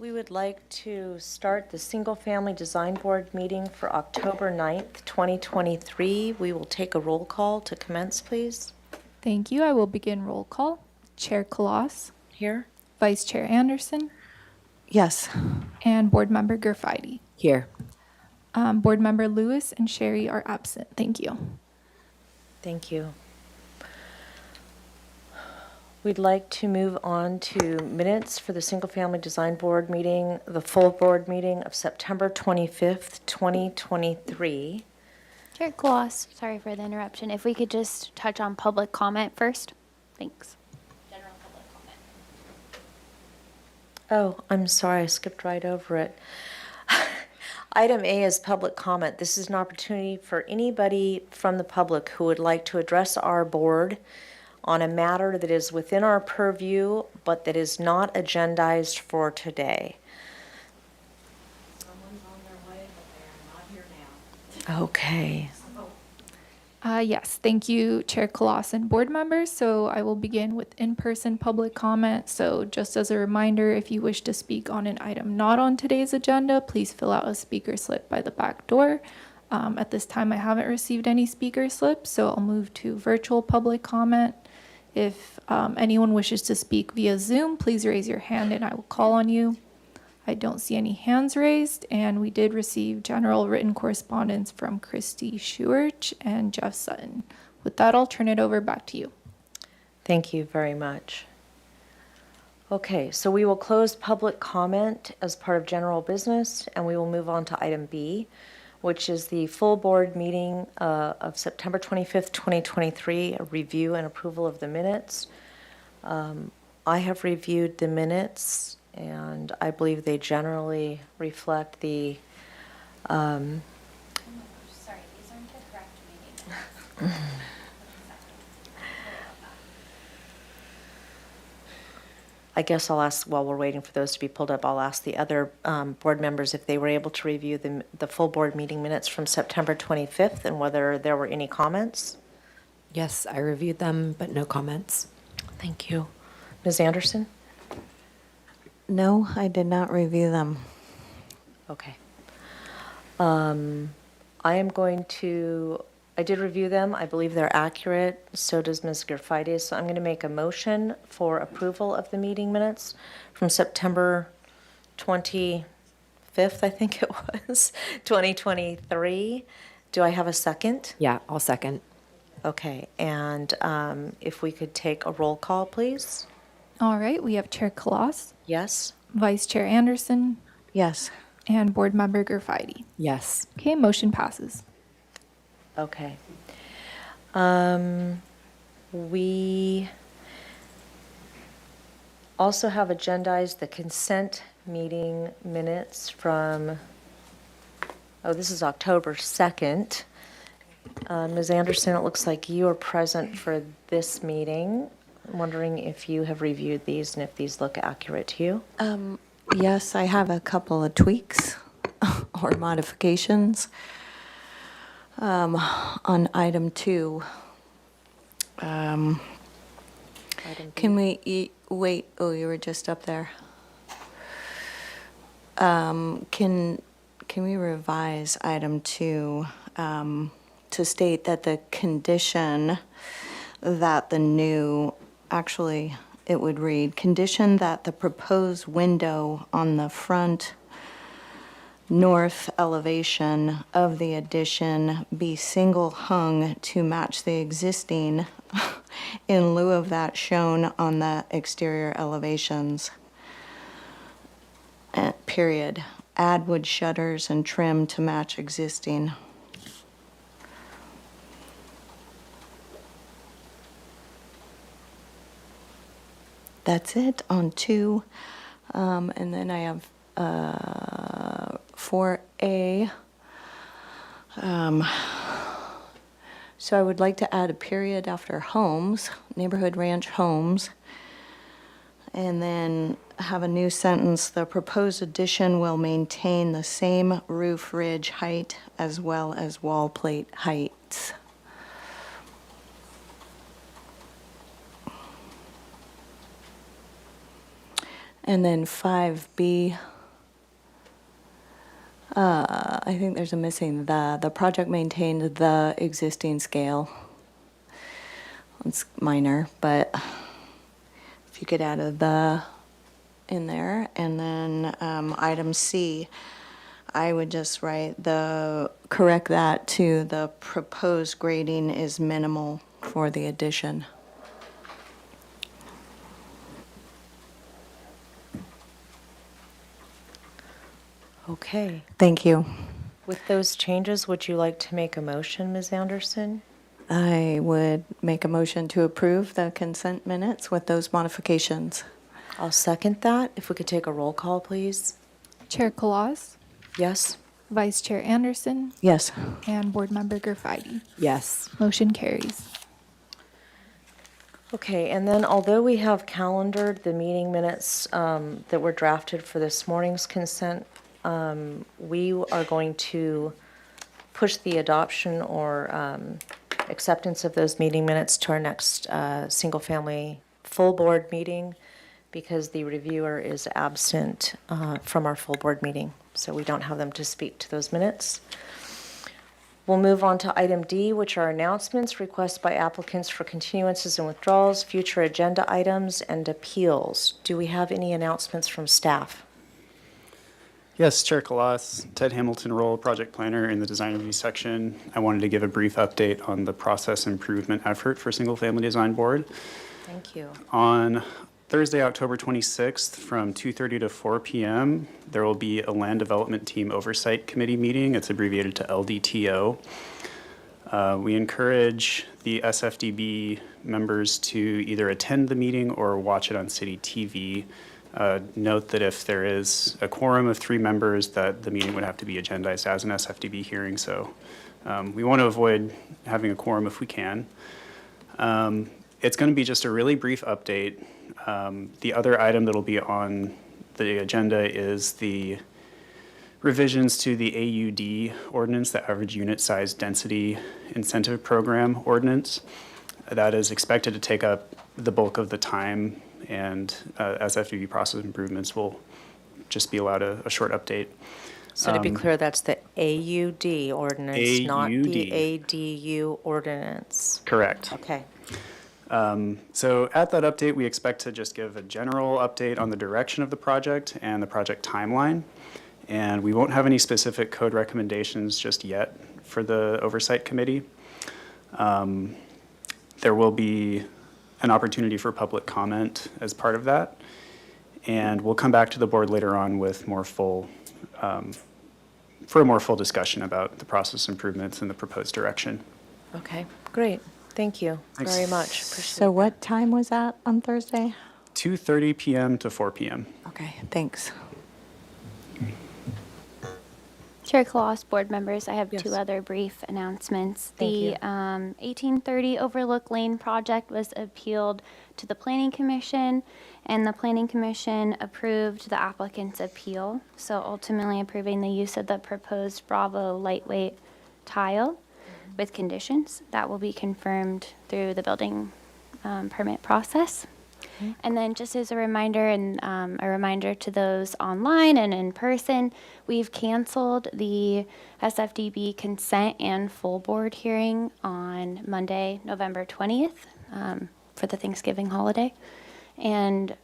We would like to start the Single Family Design Board meeting for October 9th, 2023. We will take a roll call to commence, please. Thank you. I will begin roll call. Chair Koloss, Here. Vice Chair Anderson, Yes. and Board Member Gerfeide. Here. Board Member Lewis and Sherry are absent. Thank you. Thank you. We'd like to move on to minutes for the Single Family Design Board meeting, the full board meeting of September 25th, 2023. Chair Kloss, sorry for the interruption. If we could just touch on public comment first. Thanks. General public comment. Oh, I'm sorry, I skipped right over it. Item A is public comment. This is an opportunity for anybody from the public who would like to address our board on a matter that is within our purview, but that is not agendized for today. Someone's on their way, but they are not here now. Okay. Yes, thank you, Chair Koloss and board members. So I will begin with in-person public comment. So just as a reminder, if you wish to speak on an item not on today's agenda, please fill out a speaker slip by the back door. At this time, I haven't received any speaker slips, so I'll move to virtual public comment. If anyone wishes to speak via Zoom, please raise your hand and I will call on you. I don't see any hands raised, and we did receive general written correspondence from Christy Schuerch and Jeff Sutton. With that, I'll turn it over back to you. Thank you very much. Okay, so we will close public comment as part of general business, and we will move on to item B, which is the full board meeting of September 25th, 2023, a review and approval of the minutes. I have reviewed the minutes, and I believe they generally reflect the Sorry, these aren't the correct meeting. I guess I'll ask, while we're waiting for those to be pulled up, I'll ask the other board members if they were able to review the full board meeting minutes from September 25th and whether there were any comments. Yes, I reviewed them, but no comments. Thank you. Ms. Anderson? No, I did not review them. Okay. I did review them. I believe they're accurate. So does Ms. Gerfeide. So I'm going to make a motion for approval of the meeting minutes from September 25th, I think it was, 2023. Do I have a second? Yeah, I'll second. Okay. And if we could take a roll call, please. All right, we have Chair Koloss, Yes? Vice Chair Anderson, Yes. and Board Member Gerfeide. Yes. Okay, motion passes. Okay. We also have agendized the consent meeting minutes from, this is October 2nd. Ms. Anderson, it looks like you are present for this meeting. I'm wondering if you have reviewed these and if these look accurate to you. Yes, I have a couple of tweaks or modifications on item 2. Item Can we wait? Oh, you were just up there. Can we revise item 2 to state that the condition that the new, actually, it would read, condition that the proposed window on the front north elevation of the addition be single hung to match the existing in lieu of that shown on the exterior elevations. Period. Add wood shutters and trim to match existing. That's it on 2. And then I have 4A. So I would like to add a period after homes, neighborhood ranch homes, and then have a new sentence. The proposed addition will maintain the same roof ridge height as well as wall plate heights. And then 5B, I think there's a missing the project maintained the existing scale. It's minor, but if you could add a the in there. And then item C, I would just correct that to the proposed grading is minimal for the addition. Okay. Thank you. With those changes, would you like to make a motion, Ms. Anderson? I would make a motion to approve the consent minutes with those modifications. I'll second that. If we could take a roll call, please. Chair Claus, Yes? Vice Chair Anderson, Yes. and Board Member Gerfeidi. Yes. Motion carries. Okay, and then although we have calendared the meeting minutes that were drafted for this morning's consent, we are going to push the adoption or acceptance of those meeting minutes to our next single-family full board meeting because the reviewer is absent from our full board meeting, so we don't have them to speak to those minutes. We'll move on to item D, which are announcements, requests by applicants for continuances and withdrawals, future agenda items, and appeals. Do we have any announcements from staff? Yes, Chair Kalas, Ted Hamilton, role project planner in the design review section. I wanted to give a brief update on the process improvement effort for Single Family Design Board. Thank you. On Thursday, October 26th, from 2:30 to 4 p.m., there will be a Land Development Team Oversight Committee meeting. It's abbreviated to LDTO. We encourage the SFDB members to either attend the meeting or watch it on city TV. Note that if there is a quorum of 3 members, that the meeting would have to be agendized as an SFDB hearing. So we want to avoid having a quorum if we can. It's going to be just a really brief update. The other item that'll be on the agenda is the revisions to the AUD ordinance, the Average Unit Size Density Incentive Program ordinance. That is expected to take up the bulk of the time, and SFDB process improvements will just be allowed a short update. So to be clear, that's the AUD ordinance, not the ADU ordinance. Correct. Okay. So at that update, we expect to just give a general update on the direction of the project and the project timeline. And we won't have any specific code recommendations just yet for the Oversight Committee. There will be an opportunity for public comment as part of that. And we'll come back to the board later on with for a more full discussion about the process improvements and the proposed direction. Okay, great. Thank you Thanks. very much. Appreciate So what time was that on Thursday? 2:30 p.m. to 4 p.m. Okay, thanks. Chair Claus, board members, I have Yes. 2 other brief announcements. Thank you. The 1830 Overlook Lane project was appealed to the Planning Commission, and the Planning Commission approved the applicant's appeal, so ultimately approving the use of the proposed Bravo lightweight tile with conditions. That will be confirmed through the building permit process. And then just as a reminder, and a reminder to those online and in person, we've canceled the SFDB consent and full board hearing on Monday, November 20th for the Thanksgiving holiday. And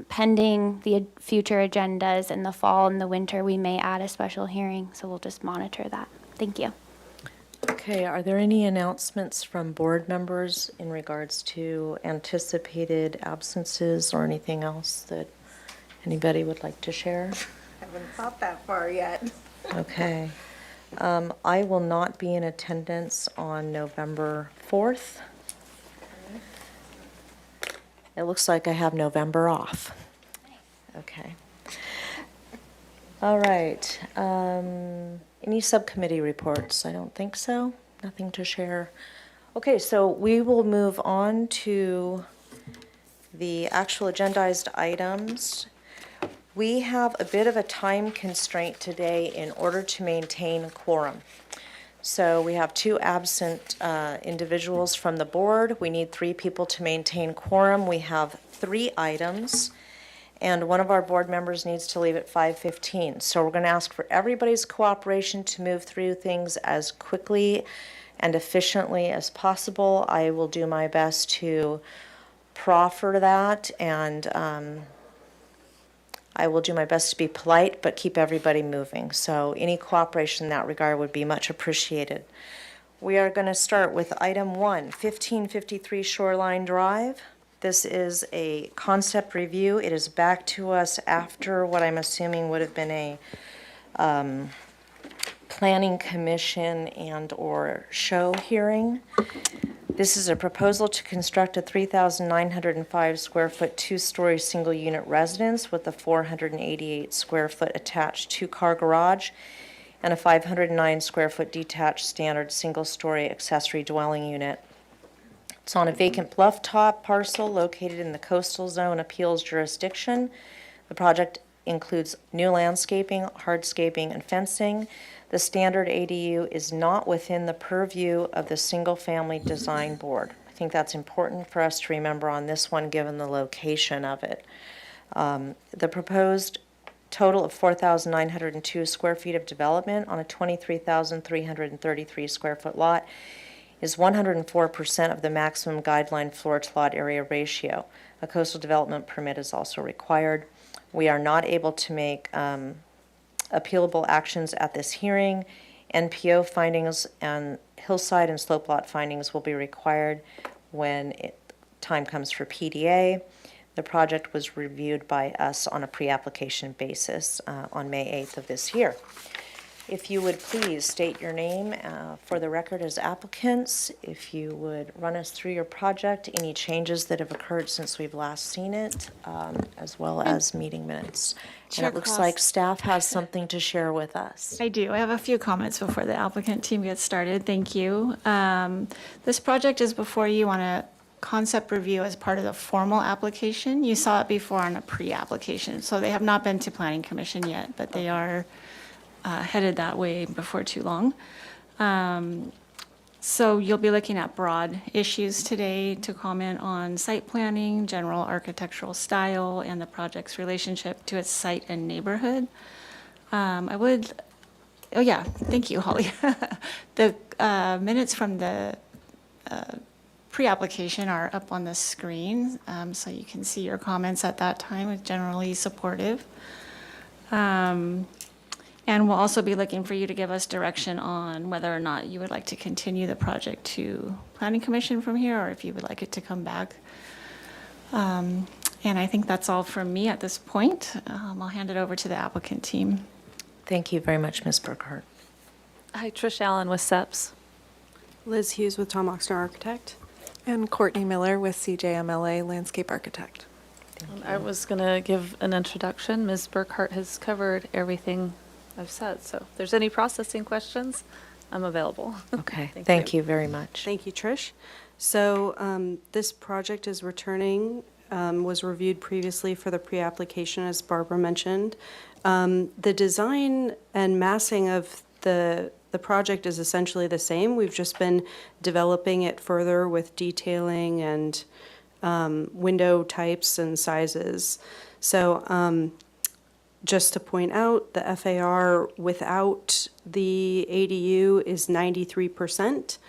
pending the future agendas in the fall and the winter, we may add a special hearing, so we'll just monitor that. Thank you. Okay, are there any announcements from board members in regards to anticipated absences or anything else that anybody would like to share? Haven't thought that far yet. Okay. I will not be in attendance on November 4th. It looks like I have November off. Okay. All right. Any subcommittee reports? I don't think so. Nothing to share. Okay, so we will move on to the actual agendized items. We have a bit of a time constraint today in order to maintain a quorum. So we have 2 absent individuals from the board. We need 3 people to maintain quorum. We have 3 items. and one of our board members needs to leave at 5:15. So we're going to ask for everybody's cooperation to move through things as quickly and efficiently as possible. I will do my best to proffer that, and I will do my best to be polite, but keep everybody moving. So any cooperation in that regard would be much appreciated. We are going to start with item 1, 1553 Shoreline Drive. This is a concept review. It is back to us after what I'm assuming would have been a planning commission and/or show hearing. This is a proposal to construct a 3,905 square foot, two-story single-unit residence with a 488 square foot attached two-car garage and a 509 square foot detached standard single-story accessory dwelling unit. It's on a vacant bluff top parcel located in the coastal zone appeals jurisdiction. The project includes new landscaping, hardscaping, and fencing. The standard ADU is not within the purview of the Single-Family Design Board. I think that's important for us to remember on this one, given the location of it. The proposed total of 4,902 square feet of development on a 23,333 square foot lot is 104% of the maximum guideline floor to lot area ratio. A coastal development permit is also required. We are not able to make appealable actions at this hearing. NPO findings and hillside and slope lot findings will be required when time comes for PDA. The project was reviewed by us on a pre-application basis on May 8th of this year. If you would please state your name for the record as applicants, if you would run us through your project, any changes that have occurred since we've last seen it, as well as meeting minutes. And Chair it looks Cross. like staff has something to share with us. I do. I have a few comments before the applicant team gets started. Thank you. This project is before you on a concept review as part of the formal application. You saw it before on a pre-application. So they have not been to Planning Commission yet, but they are headed that way before too long. So you'll be looking at broad issues today to comment on site planning, general architectural style, and the project's relationship to its site and neighborhood. Oh yeah, thank you, Holly. The minutes from the pre-application are up on the screen, so you can see your comments at that time. It's generally supportive. And we'll also be looking for you to give us direction on whether or not you would like to continue the project to Planning Commission from here, or if you would like it to come back. And I think that's all from me at this point. I'll hand it over to the applicant team. Thank you very much, Ms. Burkhart. Hi, Trish Allen with SEPS. Liz Hughes with Tom Oxner Architect. And Courtney Miller with CJMLA Landscape Architect. I was going to give an introduction. Ms. Burkhart has covered everything I've said, so if there's any processing questions, I'm available. Okay, thank you very much. Thank you, Trish. So this project is returning, was reviewed previously for the pre-application, as Barbara mentioned. The design and massing of the project is essentially the same. We've just been developing it further with detailing and window types and sizes. So just to point out, the FAR without the ADU is 93%,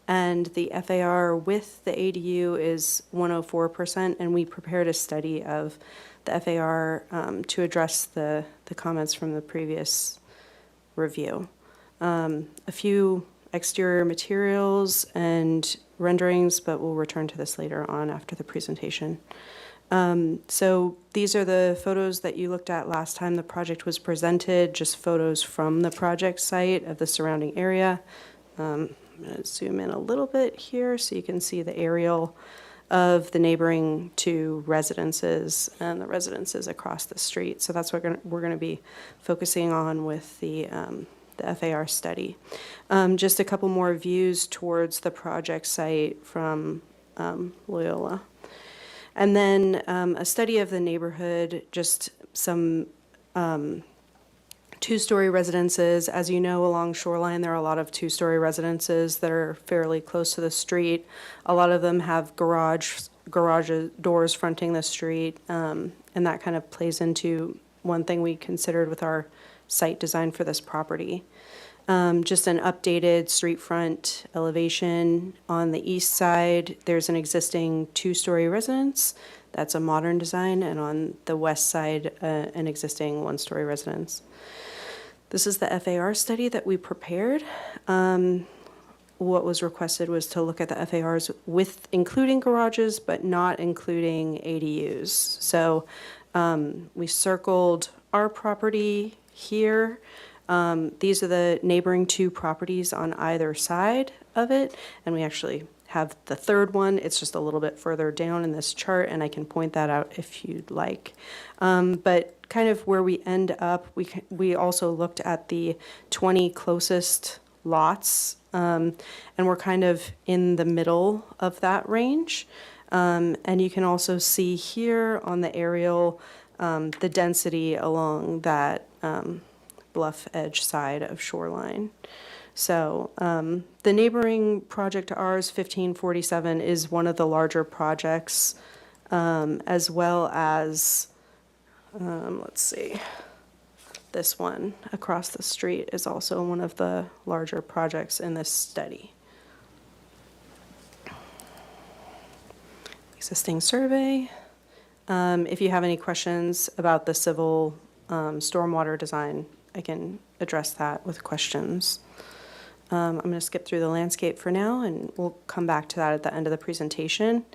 and the FAR with the ADU is 104%, and we prepared a study of the FAR to address the comments from the previous review. A few exterior materials and renderings, but we'll return to this later on after the presentation. So these are the photos that you looked at last time the project was presented, just photos from the project site of the surrounding area. I'm going to zoom in a little bit here so you can see the aerial of the neighboring two residences and the residences across the street. So that's what we're going to be focusing on with the FAR study. Just a couple more views towards the project site from Loyola. And then a study of the neighborhood, just some two-story residences. As you know, along Shoreline, there are a lot of two-story residences that are fairly close to the street. A lot of them have garage doors fronting the street, and that kind of plays into one thing we considered with our site design for this property. Just an updated street front elevation. On the east side, there's an existing two-story residence. That's a modern design, and on the west side, an existing one-story residence. This is the FAR study that we prepared. What was requested was to look at the FARs with including garages, but not including ADUs. So we circled our property here. These are the neighboring two properties on either side of it, and we actually have the third one. It's just a little bit further down in this chart, and I can point that out if you'd like. But kind of where we end up, we also looked at the 20 closest lots, and we're kind of in the middle of that range. And you can also see here on the aerial the density along that bluff edge side of Shoreline. So the neighboring project to ours, 1547, is one of the larger projects, as well as, let's see, this one across the street is also one of the larger projects in this study. Existing survey. If you have any questions about the civil stormwater design, I can address that with questions. I'm going to skip through the landscape for now, and we'll come back to that at the end of the presentation.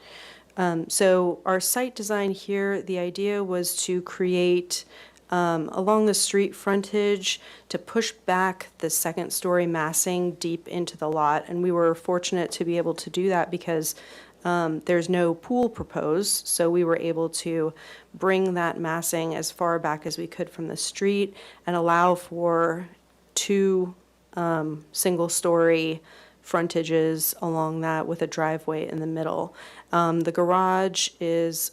So our site design here, the idea was to create along the street frontage to push back the second-story massing deep into the lot. And we were fortunate to be able to do that because there's no pool proposed, so we were able to bring that massing as far back as we could from the street and allow for two single-story frontages along that with a driveway in the middle. The garage is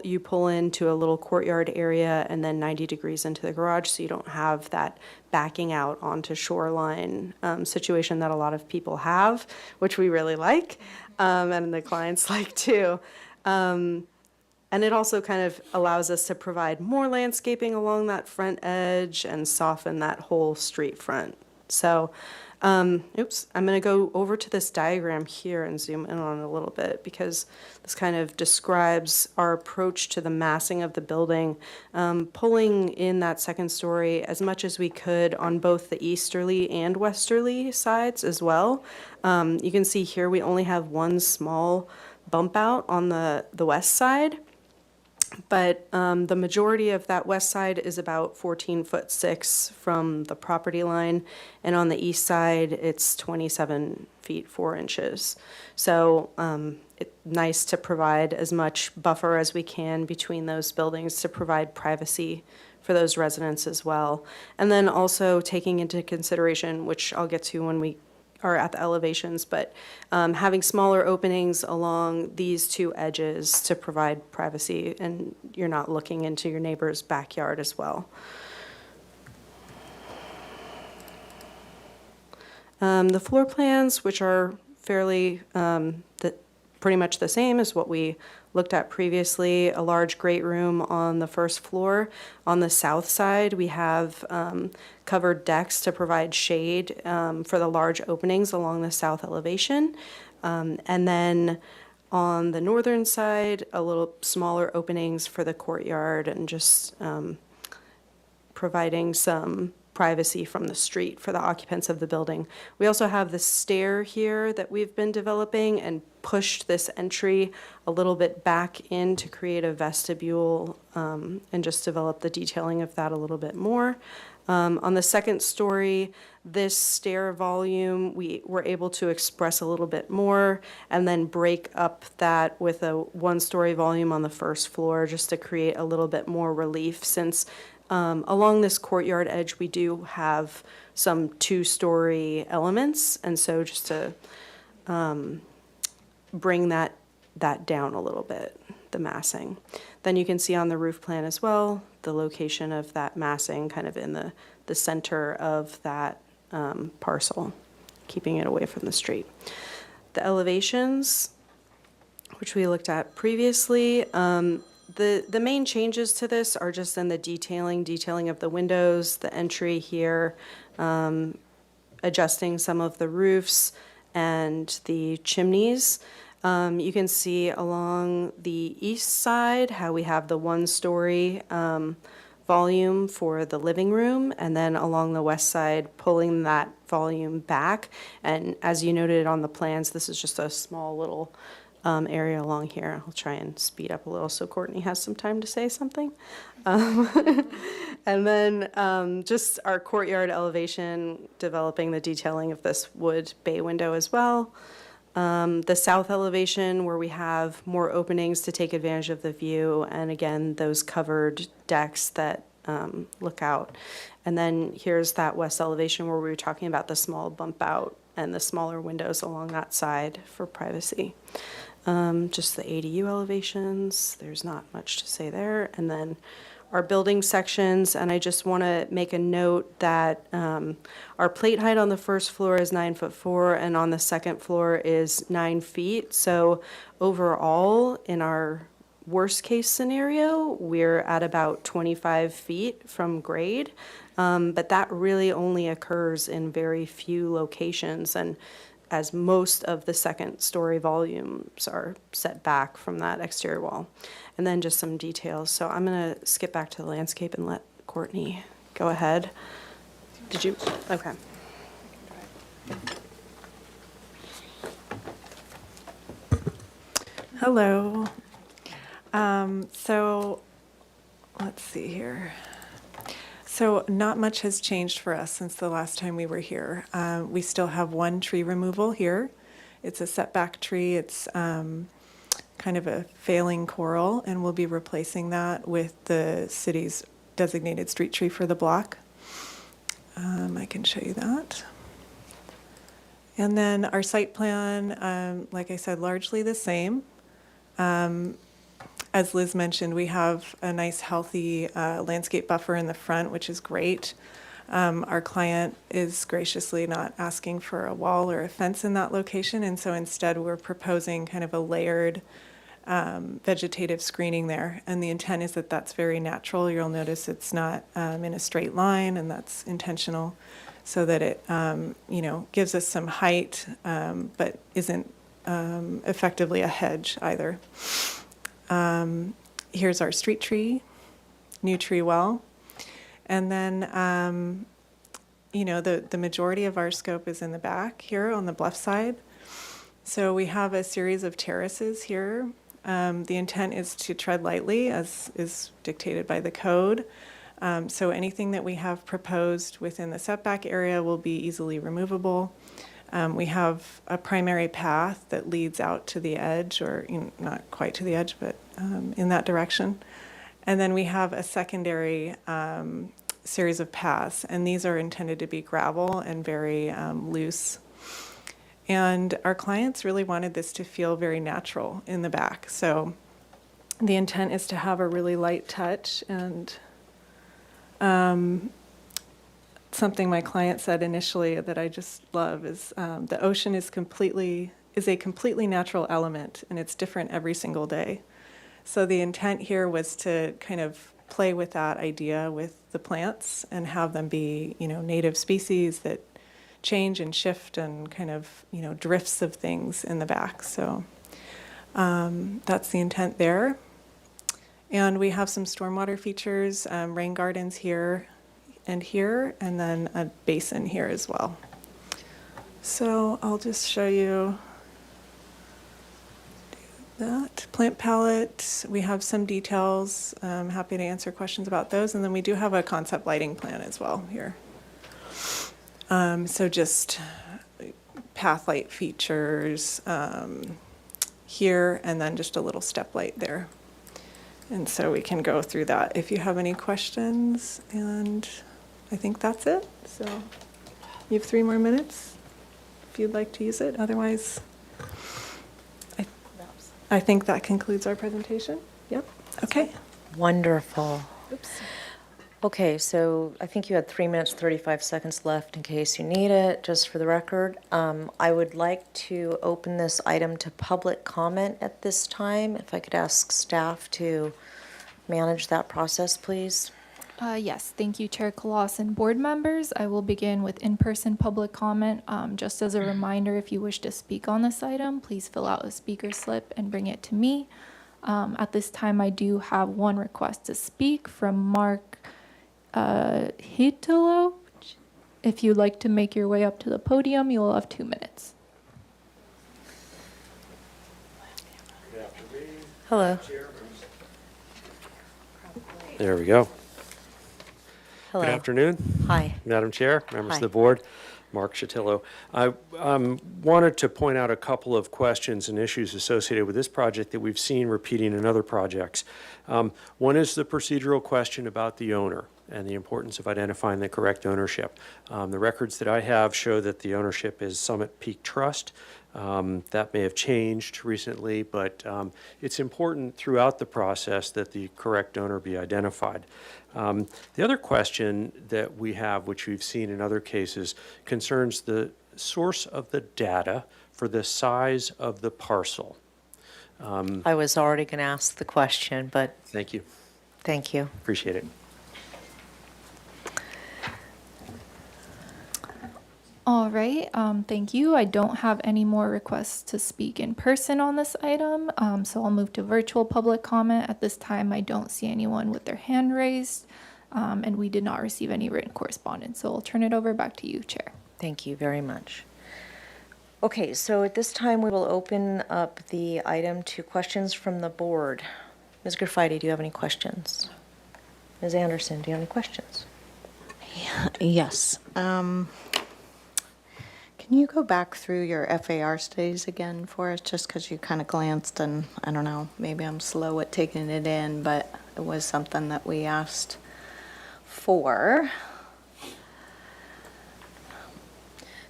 you pull into a little courtyard area and then 90 degrees into the garage, so you don't have that backing out onto Shoreline situation that a lot of people have, which we really like, and the clients like too. And it also kind of allows us to provide more landscaping along that front edge and soften that whole street front. So, I'm going to go over to this diagram here and zoom in on it a little bit because this kind of describes our approach to the massing of the building, pulling in that second story as much as we could on both the easterly and westerly sides as well. You can see here we only have one small bump out on the west side. But the majority of that west side is about 14'6" from the property line, and on the east side, it's 27 feet 4 inches. So it's nice to provide as much buffer as we can between those buildings to provide privacy for those residents as well. And then also taking into consideration, which I'll get to when we are at the elevations, but having smaller openings along these two edges to provide privacy, and you're not looking into your neighbor's backyard as well. The floor plans, which are fairly pretty much the same as what we looked at previously. A large great room on the first floor. On the south side, we have covered decks to provide shade for the large openings along the south elevation. And then on the northern side, a little smaller openings for the courtyard and just providing some privacy from the street for the occupants of the building. We also have the stair here that we've been developing and pushed this entry a little bit back in to create a vestibule and just develop the detailing of that a little bit more. On the second story, this stair volume, we were able to express a little bit more and then break up that with a one-story volume on the first floor just to create a little bit more relief, since along this courtyard edge, we do have some two-story elements, and so just to bring that down a little bit, the massing. Then you can see on the roof plan as well, the location of that massing kind of in the center of that parcel, keeping it away from the street. The elevations, which we looked at previously. The main changes to this are just in the detailing of the windows, the entry here, adjusting some of the roofs and the chimneys. You can see along the east side how we have the one-story volume for the living room, and then along the west side, pulling that volume back. And as you noted on the plans, this is just a small little area along here. I'll try and speed up a little so Courtney has some time to say something. And then just our courtyard elevation, developing the detailing of this wood bay window as well. The south elevation where we have more openings to take advantage of the view, and again, those covered decks that look out. And then here's that west elevation where we were talking about the small bump out and the smaller windows along that side for privacy. Just the ADU elevations, there's not much to say there. And then our building sections, and I just want to make a note that our plate height on the first floor is 9'4", and on the second floor is 9 feet. So overall, in our worst case scenario, we're at about 25 feet from grade. But that really only occurs in very few locations, and as most of the second story volumes are set back from that exterior wall. And then just some details. So I'm going to skip back to the landscape and let Courtney go ahead. Did you? Okay. Hello. So let's see here. So not much has changed for us since the last time we were here. We still have one tree removal here. It's a setback tree. It's kind of a failing coral, and we'll be replacing that with the city's designated street tree for the block. I can show you that. And then our site plan, like I said, largely the same. As Liz mentioned, we have a nice healthy landscape buffer in the front, which is great. Our client is graciously not asking for a wall or a fence in that location, and so instead we're proposing kind of a layered vegetative screening there. And the intent is that that's very natural. You'll notice it's not in a straight line, and that's intentional, so that it gives us some height, but isn't effectively a hedge either. Here's our street tree, new tree well. And then, the majority of our scope is in the back here on the bluff side. So we have a series of terraces here. The intent is to tread lightly, as is dictated by the code. So anything that we have proposed within the setback area will be easily removable. We have a primary path that leads out to the edge, or not quite to the edge, but in that direction. And then we have a secondary series of paths, and these are intended to be gravel and very loose. And our clients really wanted this to feel very natural in the back. So the intent is to have a really light touch, and something my client said initially that I just love is the ocean is a completely natural element, and it's different every single day. So the intent here was to kind of play with that idea with the plants and have them be, native species that change and shift and kind of, drifts of things in the back. So that's the intent there. And we have some stormwater features, rain gardens here, and then a basin here as well. So I'll just show you that plant palette. We have some details. I'm happy to answer questions about those. And then we do have a concept lighting plan as well here. So just path light features here, and then just a little step light there. And so we can go through that if you have any questions. And I think that's it. So you have 3 more minutes if you'd like to use it. Otherwise, I think that concludes our presentation. Yep. Okay. Wonderful. Oops. Okay, so I think you had 3 minutes, 35 seconds left in case you need it, just for the record. I would like to open this item to public comment at this time. If I could ask staff to manage that process, please. Yes, thank you, Chair Clausen. Board members, I will begin with in-person public comment. Just as a reminder, if you wish to speak on this item, please fill out a speaker slip and bring it to me. At this time, I do have one request to speak from Mark Hitalo. If you'd like to make your way up to the podium, you will have 2 minutes. Hello. There we go. Hello. Good afternoon, Hi. Madam Chair, members Hi. of the board. Mark Chatillo. I wanted to point out a couple of questions and issues associated with this project that we've seen repeating in other projects. One is the procedural question about the owner and the importance of identifying the correct ownership. The records that I have show that the ownership is Summit Peak Trust. That may have changed recently, but it's important throughout the process that the correct owner be identified. The other question that we have, which we've seen in other cases, concerns the source of the data for the size of the parcel. I was already going to ask the question, but Thank you. thank you. Appreciate it. All right, thank you. I don't have any more requests to speak in person on this item, so I'll move to virtual public comment. At this time, I don't see anyone with their hand raised, and we did not receive any written correspondence, so I'll turn it over back to you, Chair. Thank you very much. Okay, so at this time, we will open up the item to questions from the board. Ms. Graffiti, do you have any questions? Ms. Anderson, do you have any questions? Yes. Can you go back through your FAR studies again for us, just because you kind of glanced and, I don't know, maybe I'm slow at taking it in, but it was something that we asked for.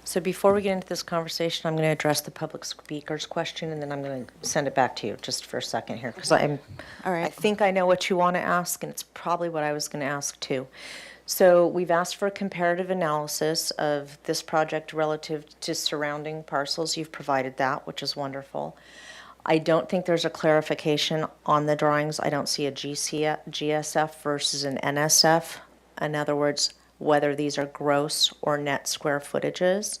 So before we get into this conversation, I'm going to address the public speaker's question, and then I'm going to send it back to you just for a second here, because All right. I think I know what you want to ask, and it's probably what I was going to ask too. So we've asked for a comparative analysis of this project relative to surrounding parcels. You've provided that, which is wonderful. I don't think there's a clarification on the drawings. I don't see a GSF versus an NSF. In other words, whether these are gross or net square footages.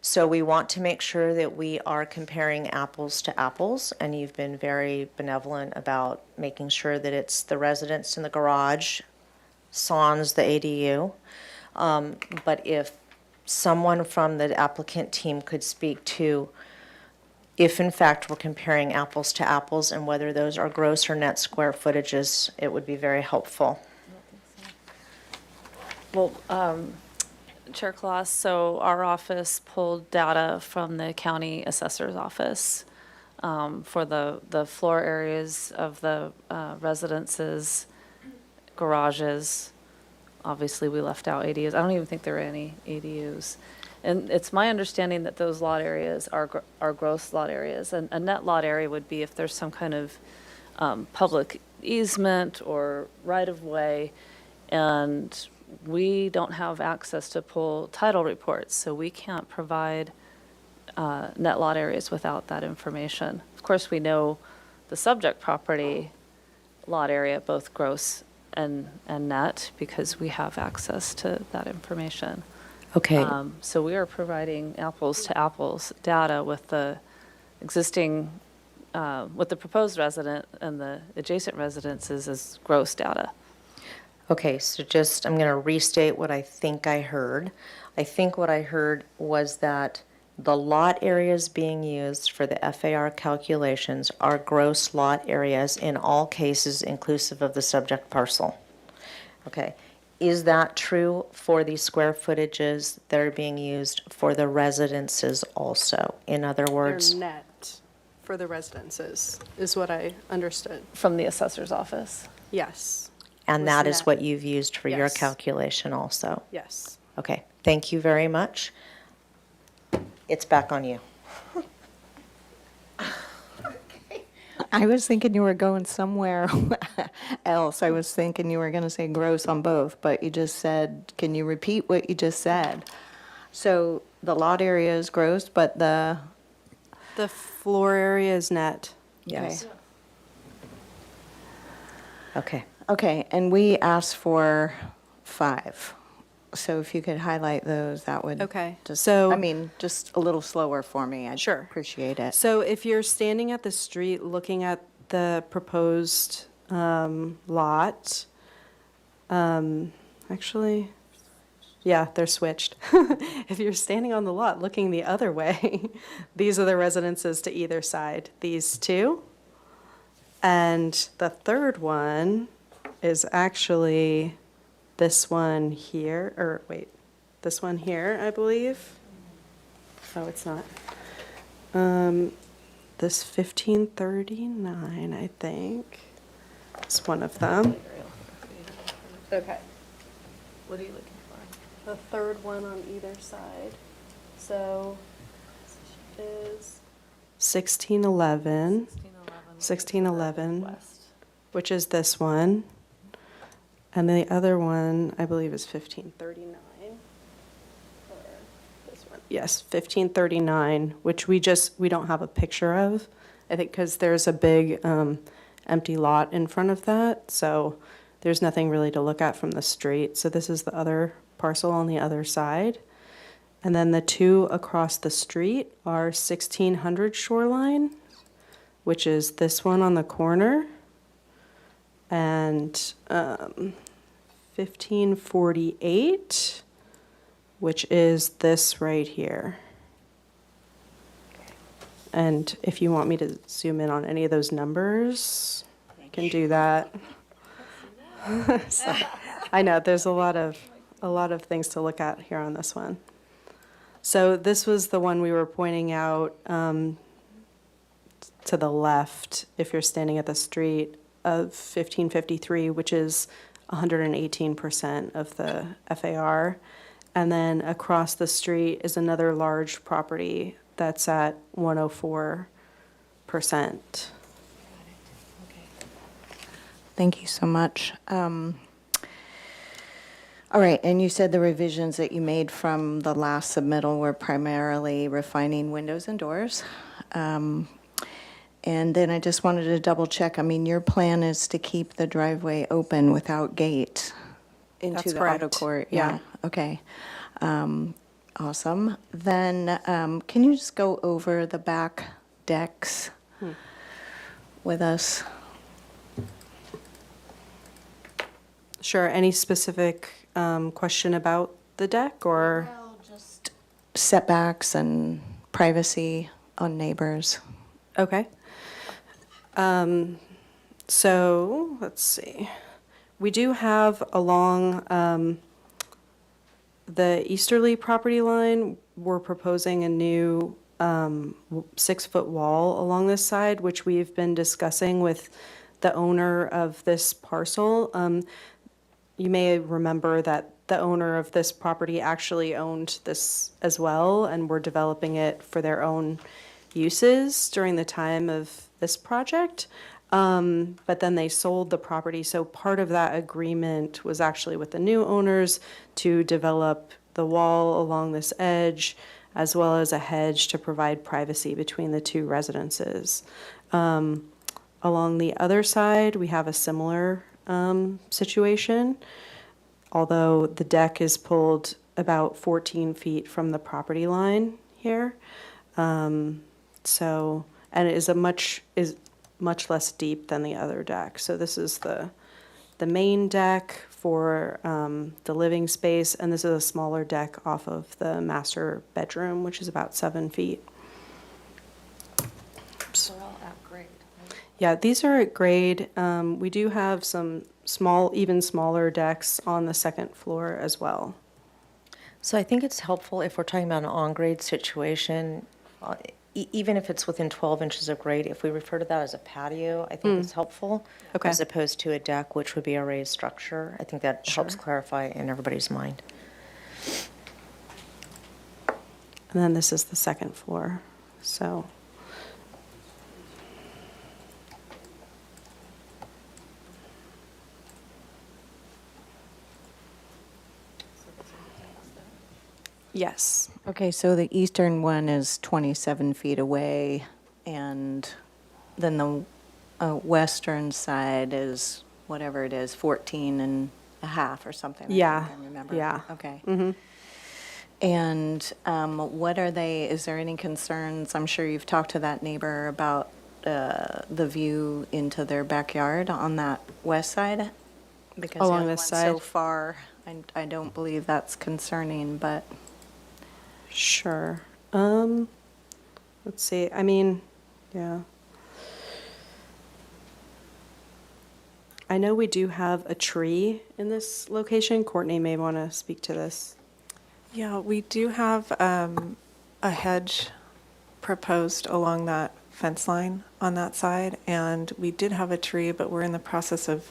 So we want to make sure that we are comparing apples to apples, and you've been very benevolent about making sure that it's the residence in the garage sans the ADU. But if someone from the applicant team could speak to if in fact we're comparing apples to apples and whether those are gross or net square footages, it would be very helpful. Well, Chair Claus, so our office pulled data from the county assessor's office for the floor areas of the residences, garages. Obviously, we left out ADUs. I don't even think there are any ADUs. And it's my understanding that those lot areas are gross lot areas. And a net lot area would be if there's some kind of public easement or right-of-way, and we don't have access to pull title reports, so we can't provide net lot areas without that information. Of course, we know the subject property lot area, both gross and net, because we have access to that information. Okay. So we are providing apples to apples data with the existing, with the proposed resident and the adjacent residences as gross data. Okay, so just, I'm going to restate what I think I heard. I think what I heard was that the lot areas being used for the FAR calculations are gross lot areas in all cases inclusive of the subject parcel. Okay, is that true for the square footages that are being used for the residences also? In other words, They're net for the residences, is what I understood. From the assessor's office. Yes. and was that is net. what you've used for your Yes. calculation also? Yes. Okay, thank you very much. It's back on you. I was thinking you were going somewhere else. I was thinking you were going to say gross on both, but you just said, can you repeat what you just said? So the lot area is gross, but the, The floor area is net. Yes. Okay. okay, and we asked for 5. So if you could highlight those, that would. Okay, Just, so- I mean, just a little slower for me. I'd Sure. appreciate it. So if you're standing at the street looking at the proposed lot, actually, yeah, they're switched. If you're standing on the lot looking the other way, these are the residences to either side, these two. And the third one is actually this one here, or wait, this one here, I believe. Oh, it's not. This 1539, I think, is one of them. Okay. What are you looking for? The third one on either side. So is 1611, 1611, which is this one. And the other one, I believe, is 1539. Or this one. Yes, 1539, which we don't have a picture of. I think because there's a big empty lot in front of that, so there's nothing really to look at from the street. So this is the other parcel on the other side. And then the two across the street are 1600 Shoreline, which is this one on the corner, and 1548, which is this right here. And if you want me to zoom in on any of those numbers, I can do that. So, I know there's a lot of things to look at here on this one. So this was the one we were pointing out to the left, if you're standing at the street, of 1553, which is 118% of the FAR. And then across the street is another large property that's at 104%. Thank you so much. All right, and you said the revisions that you made from the last submittal were primarily refining windows and doors. And then I just wanted to double check, I mean, your plan is to keep the driveway open without gate into That's the auto correct. court? Yeah. Okay. Awesome. Then, can you just go over the back decks with us? Sure. Any specific question about the deck or? Just setbacks and privacy on neighbors. Okay. So let's see. We do have along the easterly property line, we're proposing a new 6-foot wall along this side, which we've been discussing with the owner of this parcel. You may remember that the owner of this property actually owned this as well, and we're developing it for their own uses during the time of this project. But then they sold the property, so part of that agreement was actually with the new owners to develop the wall along this edge, as well as a hedge to provide privacy between the two residences. Along the other side, we have a similar situation, although the deck is pulled about 14 feet from the property line here. So, and it is much less deep than the other deck. So this is the main deck for the living space, and this is a smaller deck off of the master bedroom, which is about 7 feet. They're all at grade. Yeah, these are at grade. We do have some even smaller decks on the second floor as well. So I think it's helpful if we're talking about an on-grade situation, even if it's within 12 inches of grade, if we refer to that as a patio, I think it's helpful. Okay. As opposed to a deck, which would be a raised structure. I think that helps clarify in everybody's mind. And then this is the second floor, so. Yes. Okay, so the eastern one is 27 feet away, and then the western side is whatever it is, 14 and a half or something. I Yeah, can't remember. yeah. Okay. Mm-hmm. And what are they, is there any concerns? I'm sure you've talked to that neighbor about the view into their backyard on that west side? Because the Along other this one's side? so far, I don't believe that's concerning, but. Sure. Let's see. I mean, yeah. I know we do have a tree in this location. Courtney may want to speak to this. Yeah, we do have a hedge proposed along that fence line on that side, and we did have a tree, but we're in the process of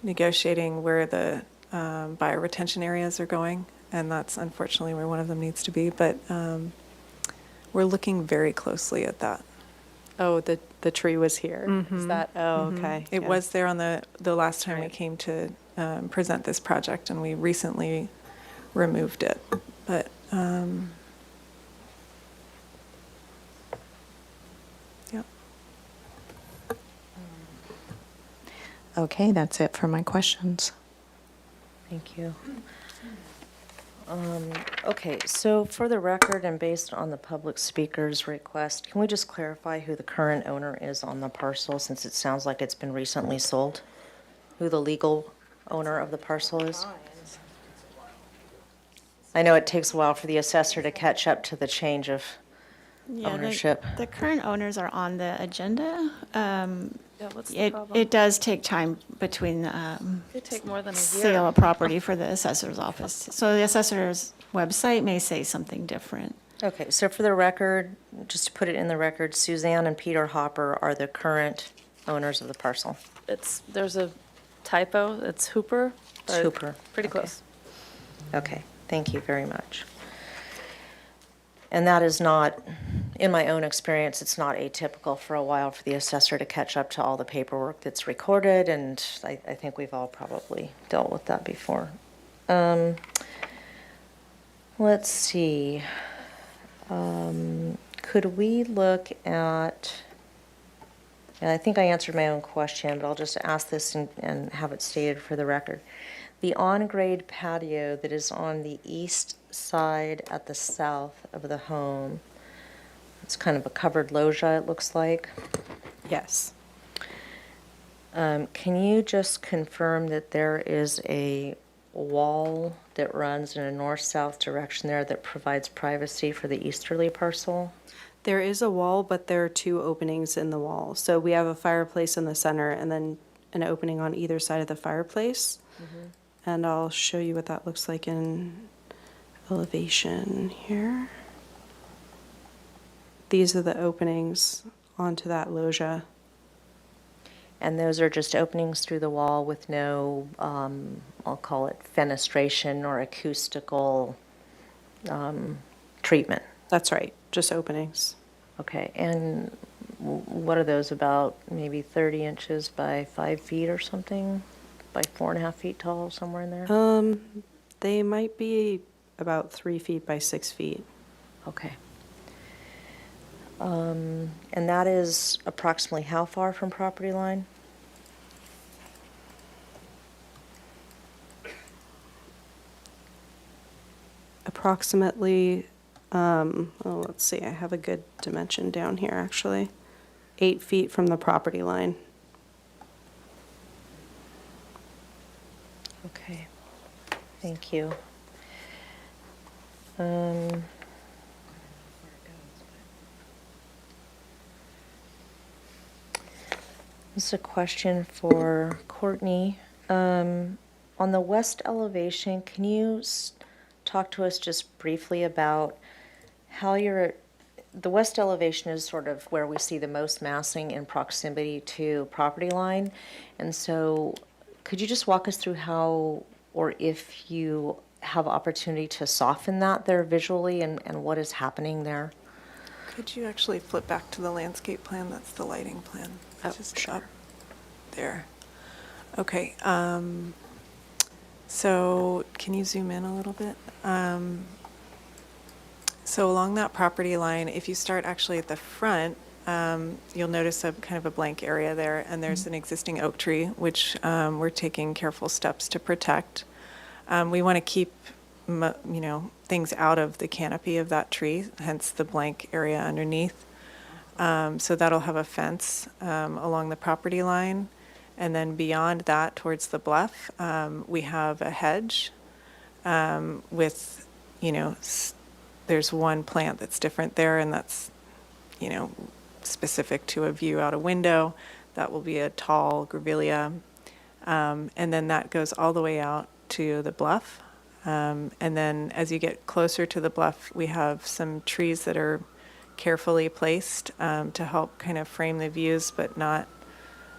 negotiating where the bioretention areas are going, and that's unfortunately where one of them needs to be, but we're looking very closely at that. Oh, the tree was here. Is Mhm. that? Oh, Mhm. okay. It yeah. was there on the last time we Right. came to present this project, and we recently removed it. But yeah. Okay, that's it for my questions. Thank you. Okay, so for the record and based on the public speaker's request, can we just clarify who the current owner is on the parcel, since it sounds like it's been recently sold? Who the legal owner of the parcel is? I know it takes a while for the assessor to catch up to the change of Yeah, ownership. the current owners are on the agenda. Yeah, what's the It problem? it does take time between Could take more than a sale year. of property for the assessor's office. So the assessor's website may say something different. Okay, so for the record, just to put it in the record, Suzanne and Peter Hopper are the current owners of the parcel. There's a typo, it's Hooper. It's but Hooper. Pretty Okay. close. Okay, thank you very much. And that is not, in my own experience, it's not atypical for a while for the assessor to catch up to all the paperwork that's recorded, and I think we've all probably dealt with that before. Let's see. Could we look at, and I think I answered my own question, but I'll just ask this and have it stated for the record. The on-grade patio that is on the east side at the south of the home, it's kind of a covered loggia, it looks like. Yes. Can you just confirm that there is a wall that runs in a north-south direction there that provides privacy for the easterly parcel? There is a wall, but there are two openings in the wall. So we have a fireplace in the center and then an opening on either side of the fireplace. And I'll show you what that looks like in elevation here. These are the openings onto that loggia. And those are just openings through the wall with no, I'll call it fenestration or acoustical treatment? That's right, just openings. Okay, and what are those, about maybe 30 inches by 5 feet or something? By 4.5 feet tall, somewhere in there? They might be about 3 feet by 6 feet. Okay. And that is approximately how far from property line? Approximately, let's see, I have a good dimension down here, actually. 8 feet from the property line. Okay, thank you. This is a question for Courtney. On the west elevation, can you talk to us just briefly about how the west elevation is sort of where we see the most massing in proximity to property line. And so could you just walk us through how, or if you have opportunity to soften that there visually and what is happening there? Could you actually flip back to the landscape plan? That's the lighting plan. Oh, Just sure. up there. Okay. So can you zoom in a little bit? So along that property line, if you start actually at the front, you'll notice a kind of a blank area there, and there's an existing oak tree, which we're taking careful steps to protect. We want to keep, things out of the canopy of that tree, hence the blank area underneath. So that'll have a fence along the property line. And then beyond that, towards the bluff, we have a hedge with, there's one plant that's different there, and that's, specific to a view out a window. That will be a tall grevillea. And then that goes all the way out to the bluff. And then as you get closer to the bluff, we have some trees that are carefully placed to help kind of frame the views, but not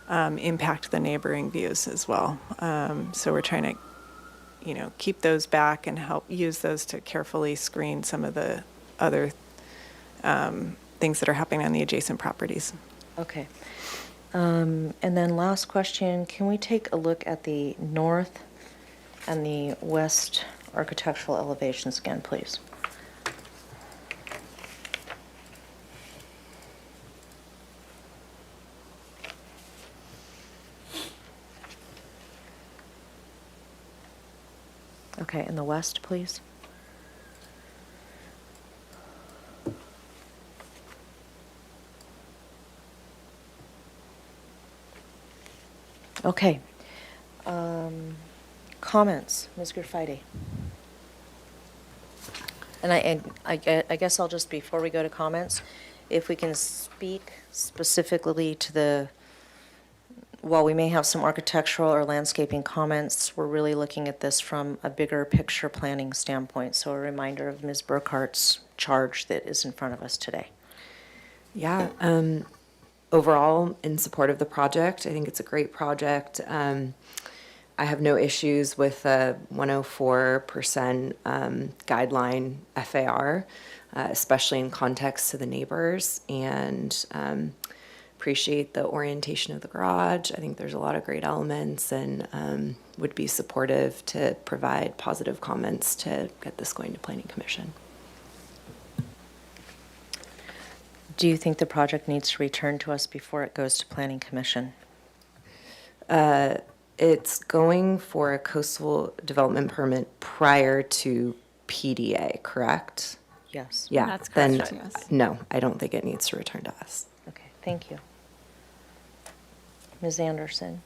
impact the neighboring views as well. So we're trying to, keep those back and help use those to carefully screen some of the other things that are happening on the adjacent properties. Okay. And then last question, can we take a look at the north and the west architectural elevations again, please? Okay, and the west, please. Okay. Comments, Ms. Graffitti? And I guess I'll just, before we go to comments, if we can speak specifically to while we may have some architectural or landscaping comments, we're really looking at this from a bigger picture planning standpoint. So a reminder of Ms. Burkhart's charge that is in front of us today. Yeah, overall, in support of the project, I think it's a great project. I have no issues with a 104% guideline FAR, especially in context to the neighbors, and appreciate the orientation of the garage. I think there's a lot of great elements, and would be supportive to provide positive comments to get this going to Planning Commission. Do you think the project needs to return to us before it goes to Planning Commission? It's going for a coastal development permit prior to PDA, correct? Yes. Yeah. That's correct, Then, yes. no, I don't think it needs to return to us. Okay, thank you. Ms. Anderson?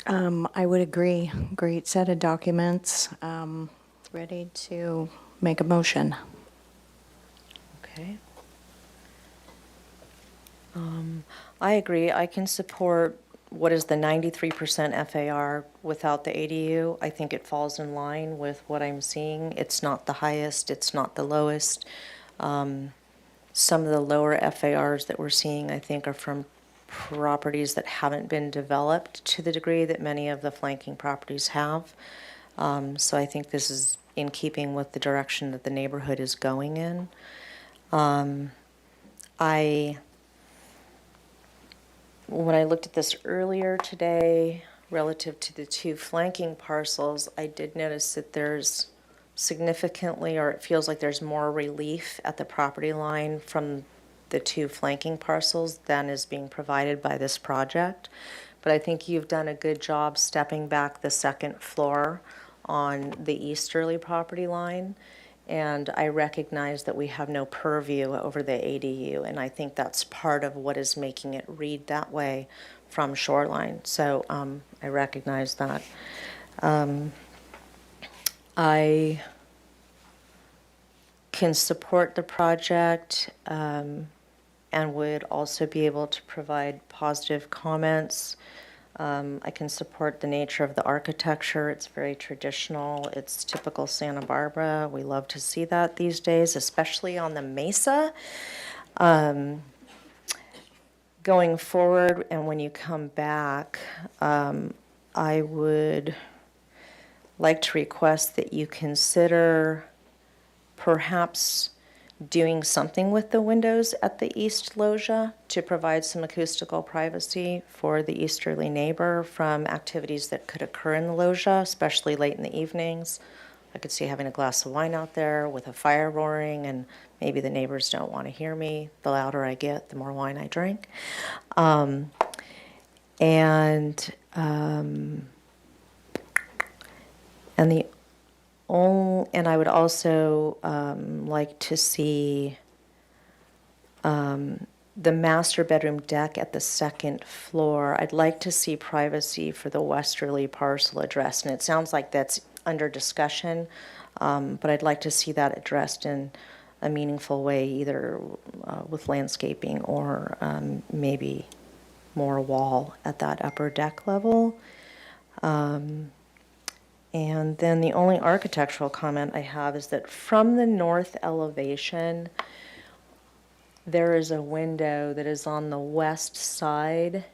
I would agree. Great set of documents. Ready to make a motion. Okay. I agree. I can support what is the 93% FAR without the ADU. I think it falls in line with what I'm seeing. It's not the highest, it's not the lowest. Some of the lower FARs that we're seeing, I think, are from properties that haven't been developed to the degree that many of the flanking properties have. So I think this is in keeping with the direction that the neighborhood is going in. When I looked at this earlier today, relative to the two flanking parcels, I did notice that there's significantly, or it feels like there's more relief at the property line from the two flanking parcels than is being provided by this project. But I think you've done a good job stepping back the second floor on the easterly property line. And I recognize that we have no purview over the ADU, and I think that's part of what is making it read that way from Shoreline. So I recognize that. I can support the project and would also be able to provide positive comments. I can support the nature of the architecture. It's very traditional. It's typical Santa Barbara. We love to see that these days, especially on the mesa. Going forward, and when you come back, I would like to request that you consider perhaps doing something with the windows at the east loggia to provide some acoustical privacy for the easterly neighbor from activities that could occur in the loggia, especially late in the evenings I could see having a glass of wine out there with a fire roaring, and maybe the neighbors don't want to hear me. The louder I get, the more wine I drink. And I would also like to see the master bedroom deck at the second floor. I'd like to see privacy for the westerly parcel addressed, and it sounds like that's under discussion, but I'd like to see that addressed in a meaningful way, either with landscaping or maybe more wall at that upper deck level. And then the only architectural comment I have is that from the north elevation, there is a window that is on the west side.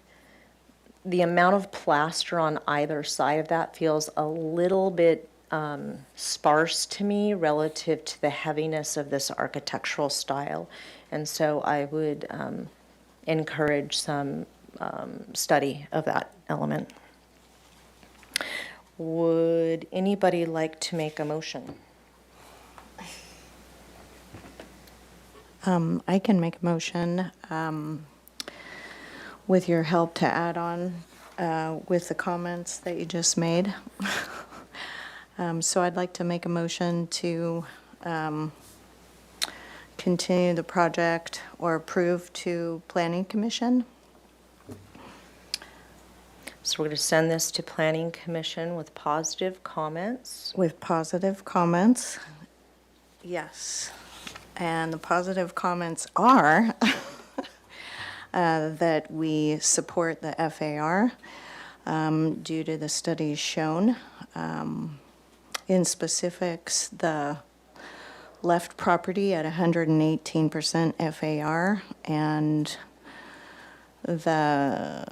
The amount of plaster on either side of that feels a little bit sparse to me relative to the heaviness of this architectural style. And so I would encourage some study of that element. Would anybody like to make a motion? I can make a motion with your help to add on with the comments that you just made. So I'd like to make a motion to continue the project or approve to Planning Commission. So we're going to send this to Planning Commission with positive comments. With positive comments, yes. And the positive comments are that we support the FAR due to the studies shown. In specifics, the left property at 118% FAR and the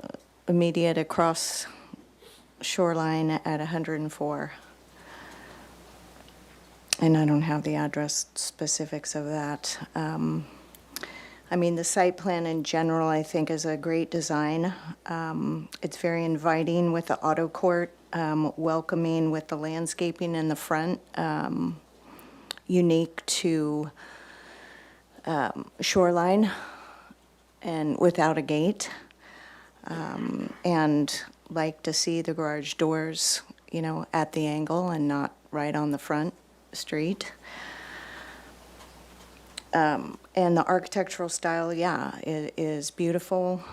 immediate across shoreline at 104. And I don't have the address specifics of that. I mean, the site plan in general, I think, is a great design. It's very inviting with the auto court, welcoming with the landscaping in the front, unique to shoreline and without a gate. And like to see the garage doors, you know, at the angle and not right on the front street. And the architectural style, yeah, it is beautiful.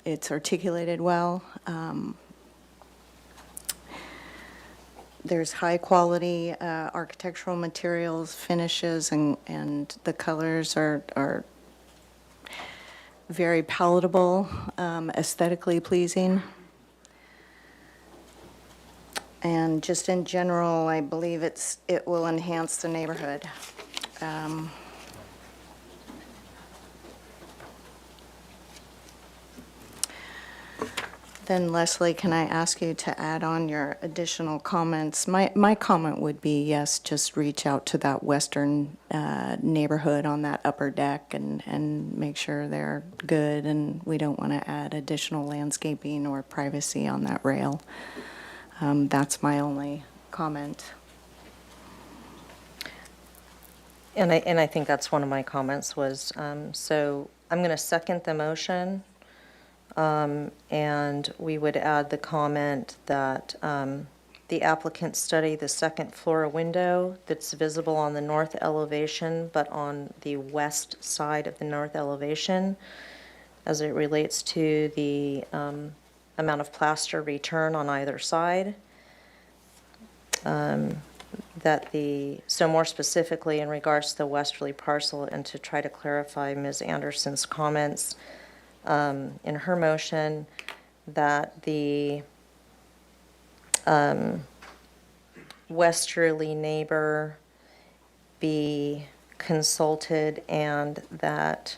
It's articulated well. There's high quality architectural materials, finishes, and the colors are very palatable, aesthetically pleasing. And just in general, I believe it will enhance the neighborhood. Then Leslie, can I ask you to add on your additional comments? My comment would be, yes, just reach out to that western neighborhood on that upper deck and make sure they're good, and we don't want to add additional landscaping or privacy on that rail. That's my only comment. And I think that's one of my comments was, so I'm going to second the motion. And we would add the comment that the applicant study the second floor window that's visible on the north elevation, but on the west side of the north elevation as it relates to the amount of plaster return on either side. So more specifically in regards to the westerly parcel, and to try to clarify Ms. Anderson's comments in her motion, that the westerly neighbor be consulted, and that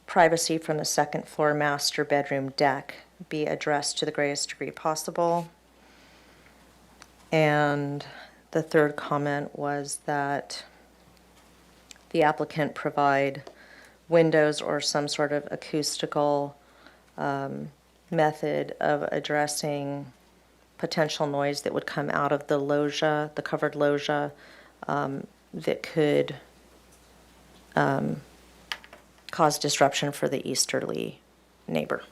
privacy from the second floor master bedroom deck be addressed to the greatest degree possible. And the third comment was that the applicant provide windows or some sort of acoustical method of addressing potential noise that would come out of the loggia, the covered loggia, that could cause disruption for the easterly neighbor.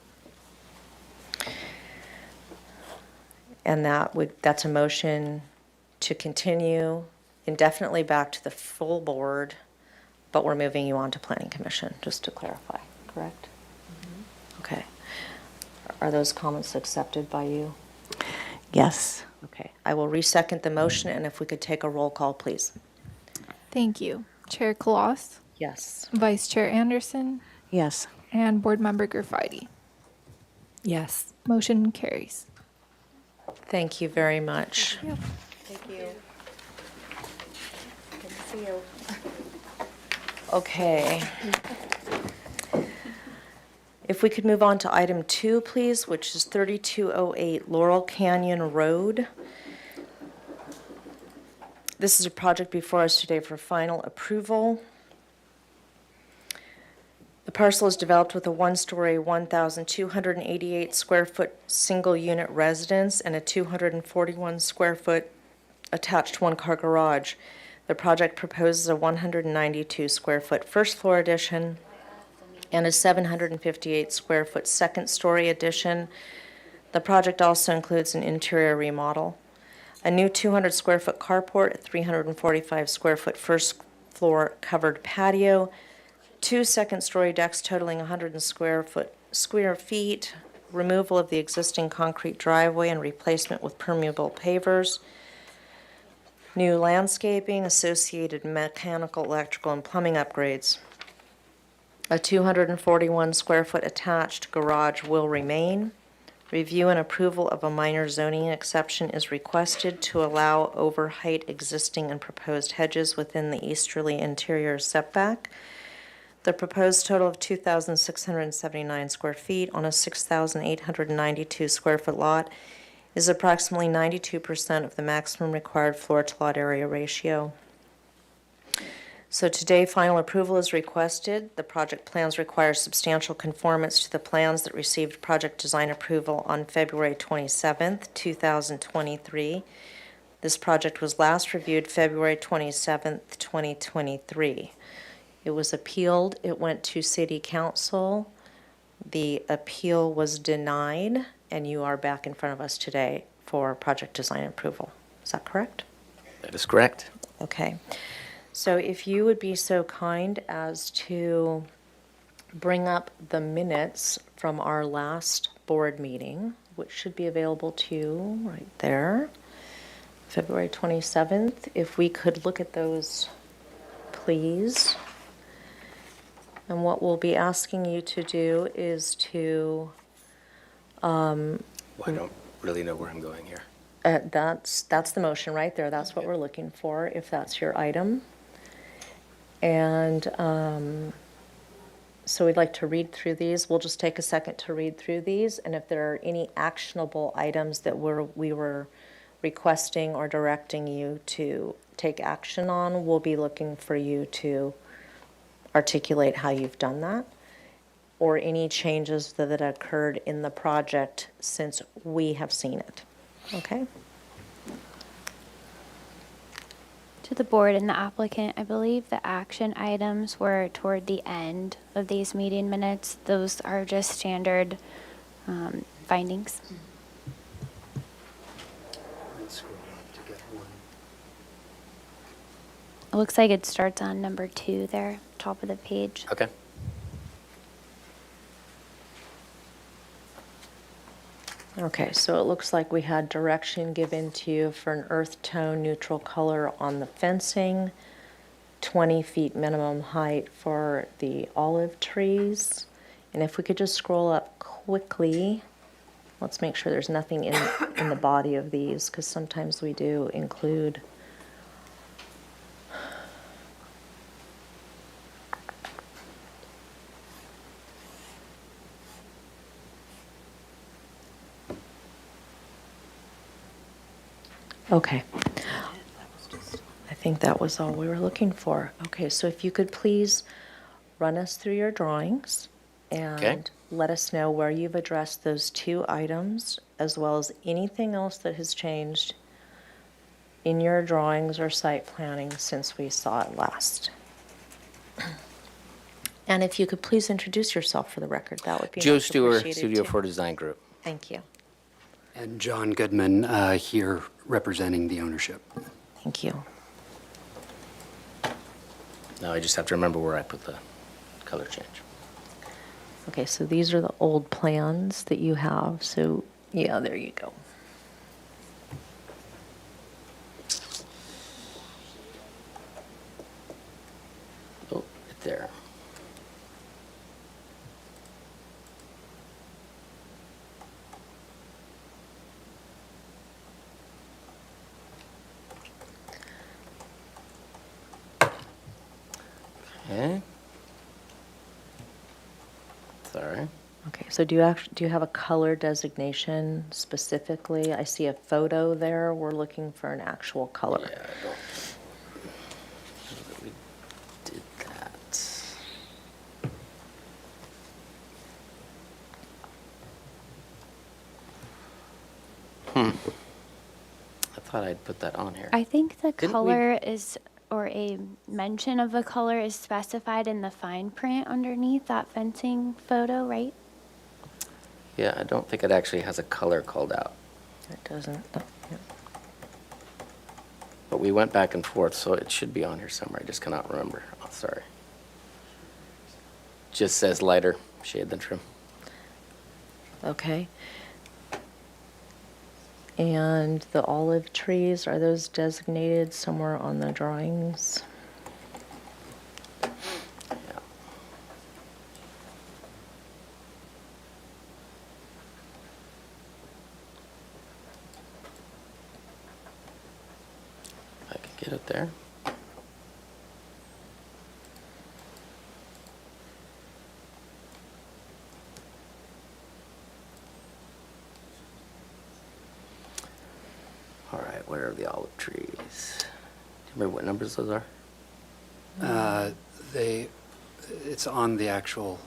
And that's a motion to continue indefinitely back to the full board, but we're moving you on to Planning Commission, just to clarify, correct? Okay. Are those comments accepted by you? Yes. Okay. I will resecond the motion, and if we could take a roll call, please. Thank you. Chair Kloss, Yes. Vice Chair Anderson, Yes. and Board Member Graffitti. Yes. Motion carries. Thank you very much. Thank you. Good to see you. Okay. If we could move on to item 2, please, which is 3208 Laurel Canyon Road. This is a project before us today for final approval. The parcel is developed with a one-story, 1,288 square foot single-unit residence and a 241 square foot attached one-car garage. The project proposes a 192 square foot first floor addition and a 758 square foot second story addition. The project also includes an interior remodel, a new 200 square foot carport, a 345 square foot first floor covered patio, 2 second story decks totaling 100 square feet, removal of the existing concrete driveway and replacement with permeable pavers, new landscaping, associated mechanical, electrical, and plumbing upgrades. A 241 square foot attached garage will remain. Review and approval of a minor zoning exception is requested to allow over height existing and proposed hedges within the easterly interior setback. The proposed total of 2,679 square feet on a 6,892 square foot lot is approximately 92% of the maximum required floor to lot area ratio. So today, final approval is requested. The project plans require substantial conformance to the plans that received project design approval on February 27th, 2023. This project was last reviewed February 27th, 2023. It was appealed. It went to City Council. The appeal was denied, and you are back in front of us today for project design approval. Is that correct? That is correct. Okay. So if you would be so kind as to bring up the minutes from our last board meeting, which should be available to you right there, February 27th. If we could look at those, please. And what we'll be asking you to do is to... Well, I don't really know where I'm going here. That's the motion right there. That's what we're looking for, if that's your item. And so we'd like to read through these. We'll just take a second to read through these. And if there are any actionable items that we were requesting or directing you to take action on, we'll be looking for you to articulate how you've done that, or any changes that occurred in the project since we have seen it. Okay? To the board and the applicant, I believe the action items were toward the end of these meeting minutes. Those are just standard findings. It looks like it starts on number 2 there, top of the page. Okay. Okay, so it looks like we had direction given to you for an earth tone neutral color on the fencing, 20 feet minimum height for the olive trees. And if we could just scroll up quickly, let's make sure there's nothing in the body of these, because sometimes we do include okay. I think that was all we were looking for. Okay, so if you could please run us through your drawings and let us know where you've addressed those 2 items, as well as anything else that has changed in your drawings or site planning since we saw it last. And if you could please introduce yourself for the record, that would be Joe much Stewart, appreciated, Studio too. 4 Design Group. Thank you. And John Goodman here representing the ownership. Thank you. Now I just have to remember where I put the color change. Okay, so these are the old plans that you have, so, yeah, there you go. Oh, right there. Okay. Sorry. Okay, so do you have a color designation specifically? I see a photo there. We're looking for an actual color. Yeah, I don't know that we did that. I thought I'd put that on here. I think the Didn't we- color is, or a mention of the color is specified in the fine print underneath that fencing photo, right? Yeah, I don't think it actually has a color called out. It doesn't. Oh, yeah. But we went back and forth, so it should be on here somewhere. I just cannot remember. Oh, sorry. Just says lighter shade than trim. Okay. And the olive trees, are those designated somewhere on the drawings? Yeah. I can get it there. All right, where are the olive trees? Do you remember what numbers those are? It's on the actual,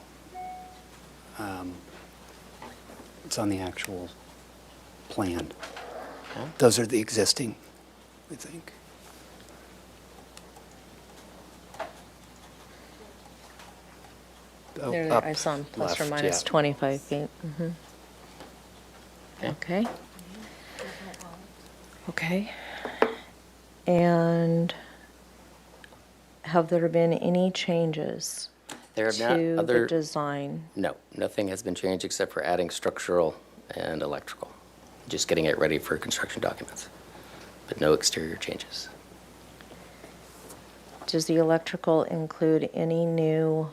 plan. Okay. Those are the existing, I think. Oh, There, up I saw them plus or left, minus yeah. 25 feet. Mhm. Okay. Okay. And have there been any changes There have not to the other, design? no, nothing has been changed except for adding structural and electrical. Just getting it ready for construction documents, but no exterior changes. Does the electrical include any new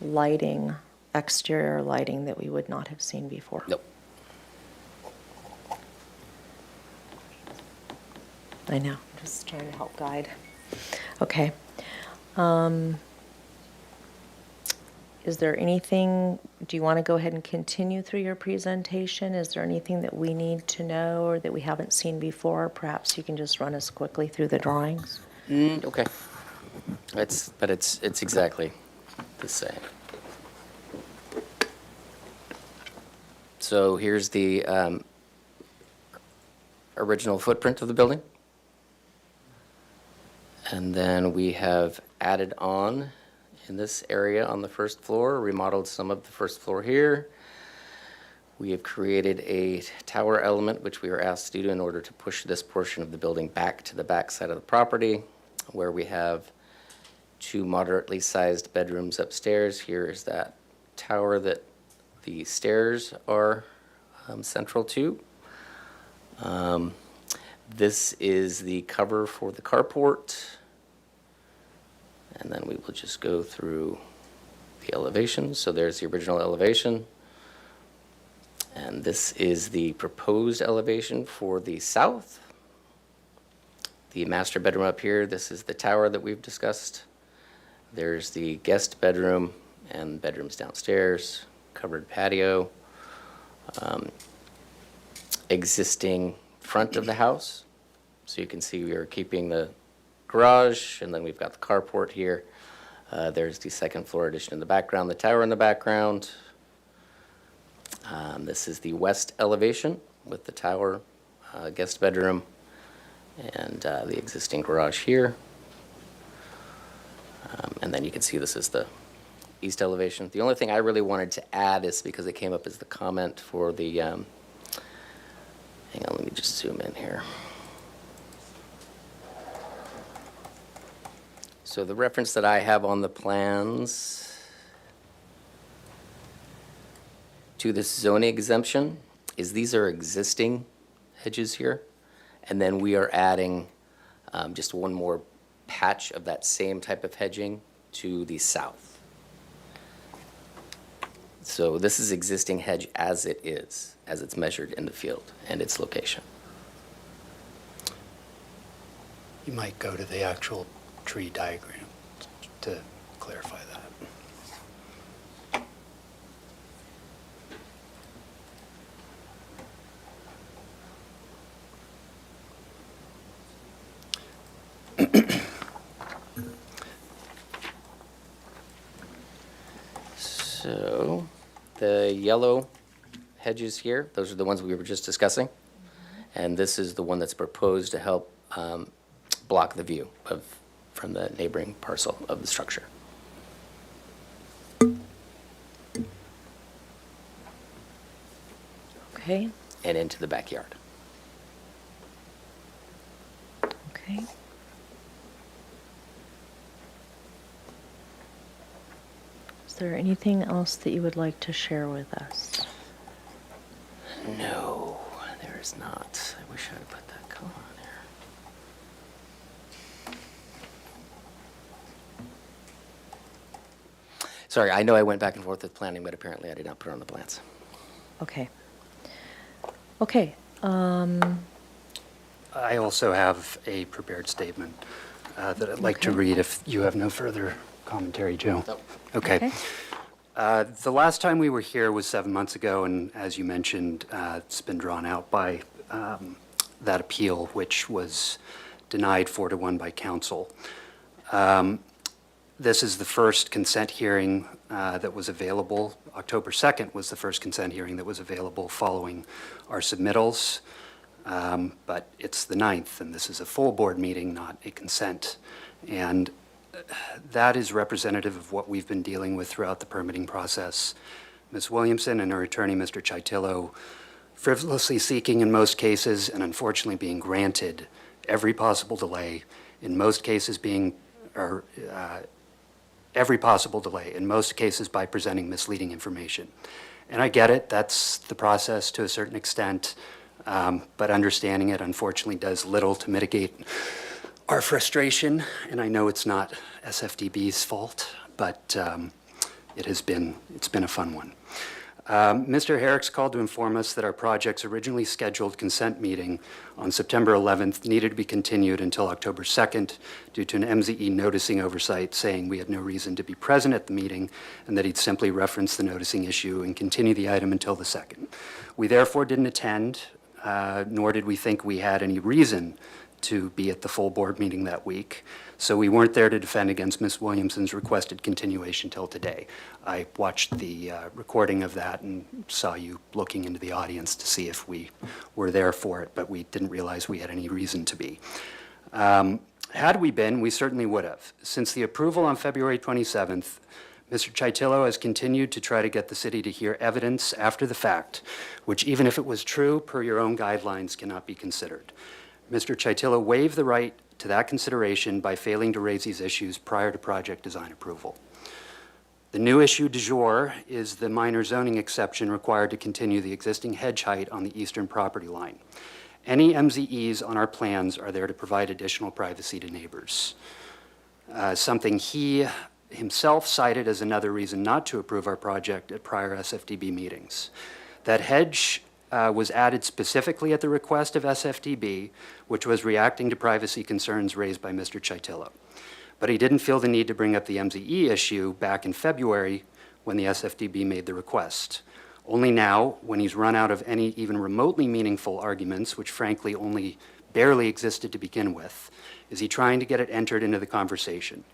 lighting, exterior lighting that we would not have seen before? Nope. I know, I'm just trying to help guide. Okay. Is there anything, do you want to go ahead and continue through your presentation? Is there anything that we need to know or that we haven't seen before? Perhaps you can just run us quickly through the drawings. Okay. But it's exactly the same. So here's the original footprint of the building. And then we have added on in this area on the first floor, remodeled some of the first floor here. We have created a tower element, which we were asked to do in order to push this portion of the building back to the back side of the property, where we have 2 moderately sized bedrooms upstairs. Here is that tower that the stairs are central to. This is the cover for the carport. And then we will just go through the elevations. So there's the original elevation. And this is the proposed elevation for the south. The master bedroom up here, this is the tower that we've discussed. There's the guest bedroom and bedrooms downstairs, covered patio, existing front of the house. So you can see we are keeping the garage, and then we've got the carport here. There's the second floor addition in the background, the tower in the background. This is the west elevation with the tower, guest bedroom, and the existing garage here. And then you can see this is the east elevation. The only thing I really wanted to add is because it came up as the comment for the, hang on, let me just zoom in here. So the reference that I have on the plans to this zoning exemption is these are existing hedges here. And then we are adding just one more patch of that same type of hedging to the south. So this is existing hedge as it is, as it's measured in the field and its location. You might go to the actual tree diagram to clarify that. So the yellow hedges here, those are the ones we were just discussing. And this is the one that's proposed to help block the view from the neighboring parcel of the structure. Okay, And into the backyard. okay. Is there anything else that you would like to share with us? No, there is not. I wish I had put that color on there. Sorry, I know I went back and forth with planning, but apparently I did not put it on the plans. Okay. Okay, I also have a prepared statement that I'd like to read if you have no further commentary, Joe. Nope. Okay. The last time we were here was 7 months ago, and as you mentioned, it's been drawn out by that appeal, which was denied 4-1 by council. This is the first consent hearing that was available. October 2nd was the first consent hearing that was available following our submittals. But it's the 9th, and this is a full board meeting, not a consent. And that is representative of what we've been dealing with throughout the permitting process. Ms. Williamson and her attorney, Mr. Chaitillo, frivolously seeking in most cases and unfortunately being granted every possible delay, in most cases every possible delay, in most cases by presenting misleading information. And I get it, that's the process to a certain extent, but understanding it unfortunately does little to mitigate our frustration, and I know it's not SFDB's fault, but it's been a fun one. Mr. Herrick's called to inform us that our project's originally scheduled consent meeting on September 11th needed to be continued until October 2nd due to an MZE noticing oversight saying we had no reason to be present at the meeting and that he'd simply reference the noticing issue and continue the item until the 2nd. We therefore didn't attend, nor did we think we had any reason to be at the full board meeting that week. So we weren't there to defend against Ms. Williamson's requested continuation till today. I watched the recording of that and saw you looking into the audience to see if we were there for it, but we didn't realize we had any reason to be. Had we been, we certainly would have. Since the approval on February 27th, Mr. Chaitillo has continued to try to get the city to hear evidence after the fact, which even if it was true, per your own guidelines, cannot be considered. Mr. Chaitillo waived the right to that consideration by failing to raise these issues prior to project design approval. The new issue du jour is the minor zoning exception required to continue the existing hedge height on the eastern property line. Any MZEs on our plans are there to provide additional privacy to neighbors, something he himself cited as another reason not to approve our project at prior SFDB meetings. That hedge was added specifically at the request of SFDB, which was reacting to privacy concerns raised by Mr. Chaitillo. But he didn't feel the need to bring up the MZE issue back in February when the SFDB made the request. Only now, when he's run out of any even remotely meaningful arguments, which frankly only barely existed to begin with, is he trying to get it entered into the conversation.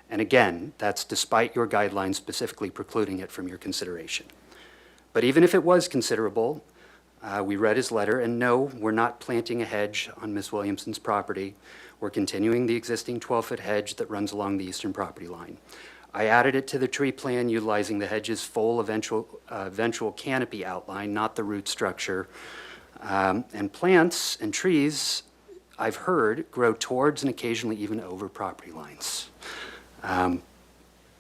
And again, that's despite your guidelines specifically precluding it from your consideration. But even if it was considerable, we read his letter, and no, we're not planting a hedge on Ms. Williamson's property. We're continuing the existing 12-foot hedge that runs along the eastern property line. I added it to the tree plan utilizing the hedge's full eventual canopy outline, not the root structure. And plants and trees, I've heard, grow towards and occasionally even over property lines.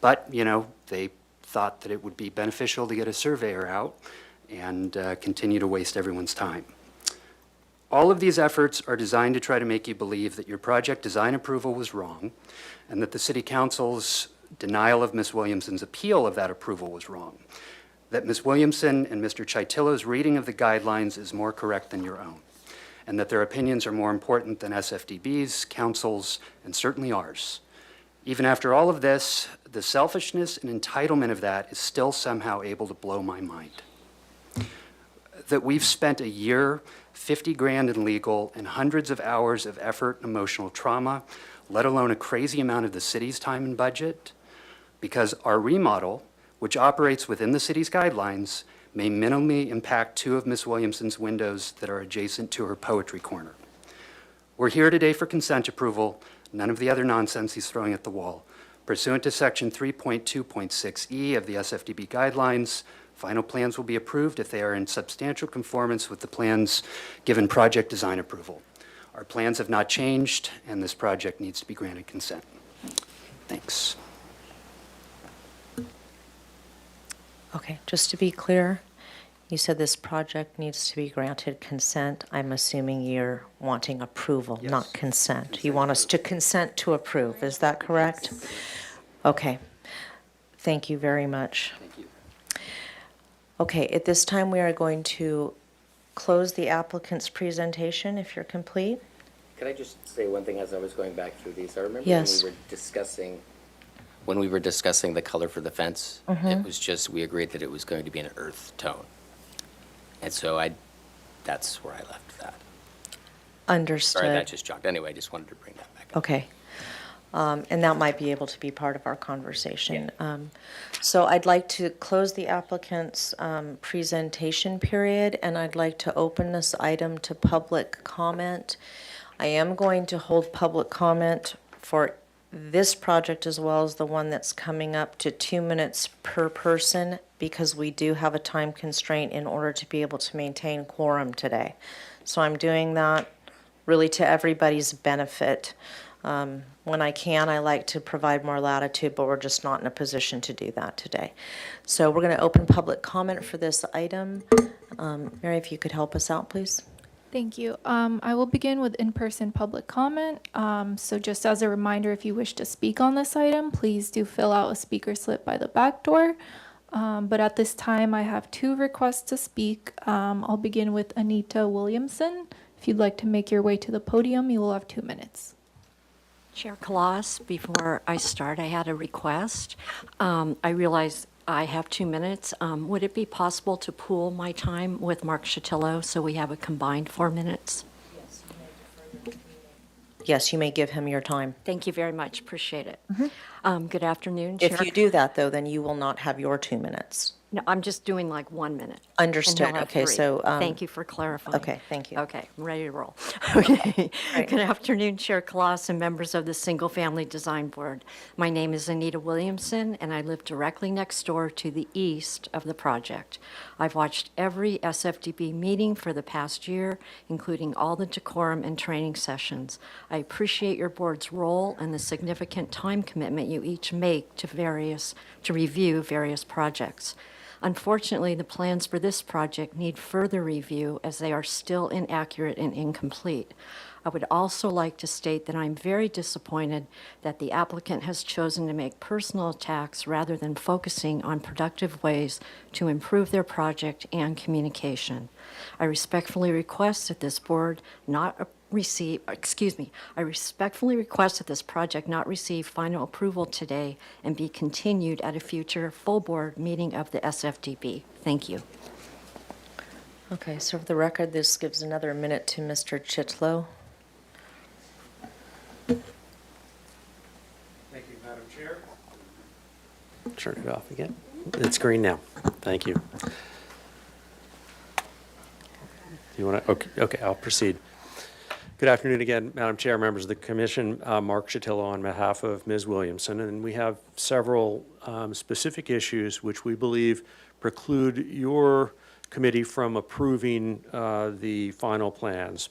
But, you know, they thought that it would be beneficial to get a surveyor out and continue to waste everyone's time. All of these efforts are designed to try to make you believe that your project design approval was wrong and that the City Council's denial of Ms. Williamson's appeal of that approval was wrong, that Ms. Williamson and Mr. Chitillo's reading of the guidelines is more correct than your own, and that their opinions are more important than SFDB's, council's, and certainly ours. Even after all of this, the selfishness and entitlement of that is still somehow able to blow my mind. That we've spent a year, 50 grand in legal, and hundreds of hours of effort and emotional trauma, let alone a crazy amount of the city's time and budget, because our remodel, which operates within the city's guidelines, may minimally impact 2 of Ms. Williamson's windows that are adjacent to her poetry corner. We're here today for consent approval, none of the other nonsense he's throwing at the wall. Pursuant to Section 3.2.6E of the SFDB guidelines, final plans will be approved if they are in substantial conformance with the plans given project design approval. Our plans have not changed, and this project needs to be granted consent. Thanks. Okay, just to be clear, you said this project needs to be granted consent. I'm assuming you're wanting approval, Yes. not consent. You want us to consent to approve, is that correct? Okay, thank you very much. Thank you. Okay, at this time, we are going to close the applicant's presentation, if you're complete. Could I just say one thing as I was going back through these? I remember Yes. when we were discussing the color for the fence, Mm-hmm. it was just, we agreed that it was going to be an earth tone. And so that's where I left that. Understood. Sorry, that just jogged. Anyway, I just wanted to bring that back up. Okay. And that might be able to be part of our conversation. So I'd like to close the applicant's presentation period, and I'd like to open this item to public comment. I am going to hold public comment for this project as well as the one that's coming up to 2 minutes per person, because we do have a time constraint in order to be able to maintain quorum today. So I'm doing that really to everybody's benefit. When I can, I like to provide more latitude, but we're just not in a position to do that today. So we're going to open public comment for this item. Mary, if you could help us out, please. Thank you. I will begin with in-person public comment. So just as a reminder, if you wish to speak on this item, please do fill out a speaker slip by the back door. But at this time, I have 2 requests to speak. I'll begin with Anita Williamson. If you'd like to make your way to the podium, you will have 2 minutes. Chair Kalas, before I start, I had a request. I realize I have 2 minutes. Would it be possible to pool my time with Mark Chitillo so we have a combined 4 minutes? Yes, you may give him your time. Thank you very much. Appreciate it. Good afternoon, Chair. If you do that, though, then you will not have your 2 minutes. No, I'm just doing like 1 minute. Understood. And he'll have Okay, 3. so, Thank you for clarifying. Okay, thank you. Okay, I'm ready to roll. Okay. Right. Good afternoon, Chair Kalas and members of the Single Family Design Board. My name is Anita Williamson, and I live directly next door to the east of the project. I've watched every SFDB meeting for the past year, including all the decorum and training sessions. I appreciate your board's role and the significant time commitment you each make to review various projects. Unfortunately, the plans for this project need further review as they are still inaccurate and incomplete. I would also like to state that I'm very disappointed that the applicant has chosen to make personal attacks rather than focusing on productive ways to improve their project and communication. I respectfully request that this board I respectfully request that this project not receive final approval today and be continued at a future full board meeting of the SFDB. Thank you. Okay, so for the record, this gives another minute to Mr. Chitlow. Thank you, Madam Turn it off again. It's green now. Thank you. You want to, okay, I'll proceed. Good afternoon again, Madam Chair, members of the Commission. Mark Chatillo on behalf of Ms. Williamson, and we have several specific issues which we believe preclude your committee from approving the final plans.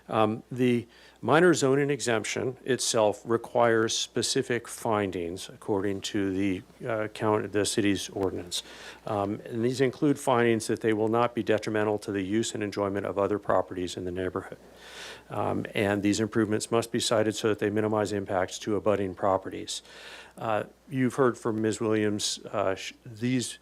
The minor zoning exemption itself requires specific findings according to the city's ordinance. And these include findings that they will not be detrimental to the use and enjoyment of other properties in the neighborhood. And these improvements must be cited so that they minimize impacts to abutting properties. You've heard from Ms. Williams, these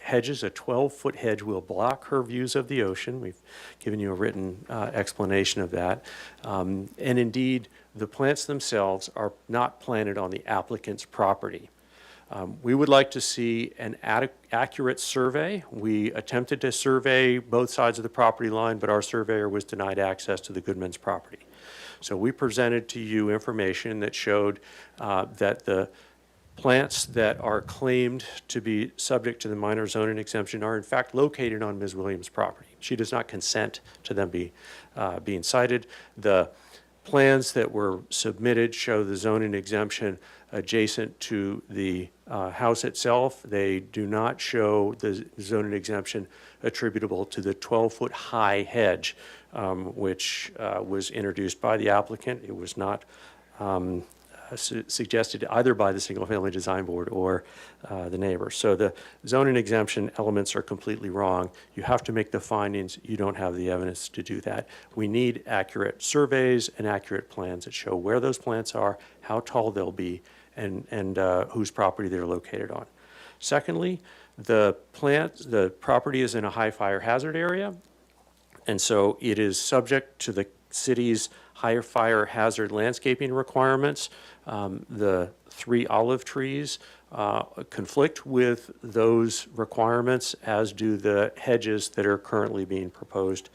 hedges, a 12-foot hedge will block her views of the ocean. We've given you a written explanation of that. And indeed, the plants themselves are not planted on the applicant's property. We would like to see an accurate survey. We attempted to survey both sides of the property line, but our surveyor was denied access to the Goodman's property. So we presented to you information that showed that the plants that are claimed to be subject to the minor zoning exemption are in fact located on Ms. Williams' property. She does not consent to them being cited. The plans that were submitted show the zoning exemption adjacent to the house itself. They do not show the zoning exemption attributable to the 12-foot high hedge, which was introduced by the applicant. It was not suggested either by the Single Family Design Board or the neighbor. So the zoning exemption elements are completely wrong. You have to make the findings. You don't have the evidence to do that. We need accurate surveys and accurate plans that show where those plants are, how tall they'll be, and whose property they're located on. Secondly, the property is in a high fire hazard area, and so it is subject to the city's higher fire hazard landscaping requirements. The 3 olive trees conflict with those requirements, as do the hedges that are currently being proposed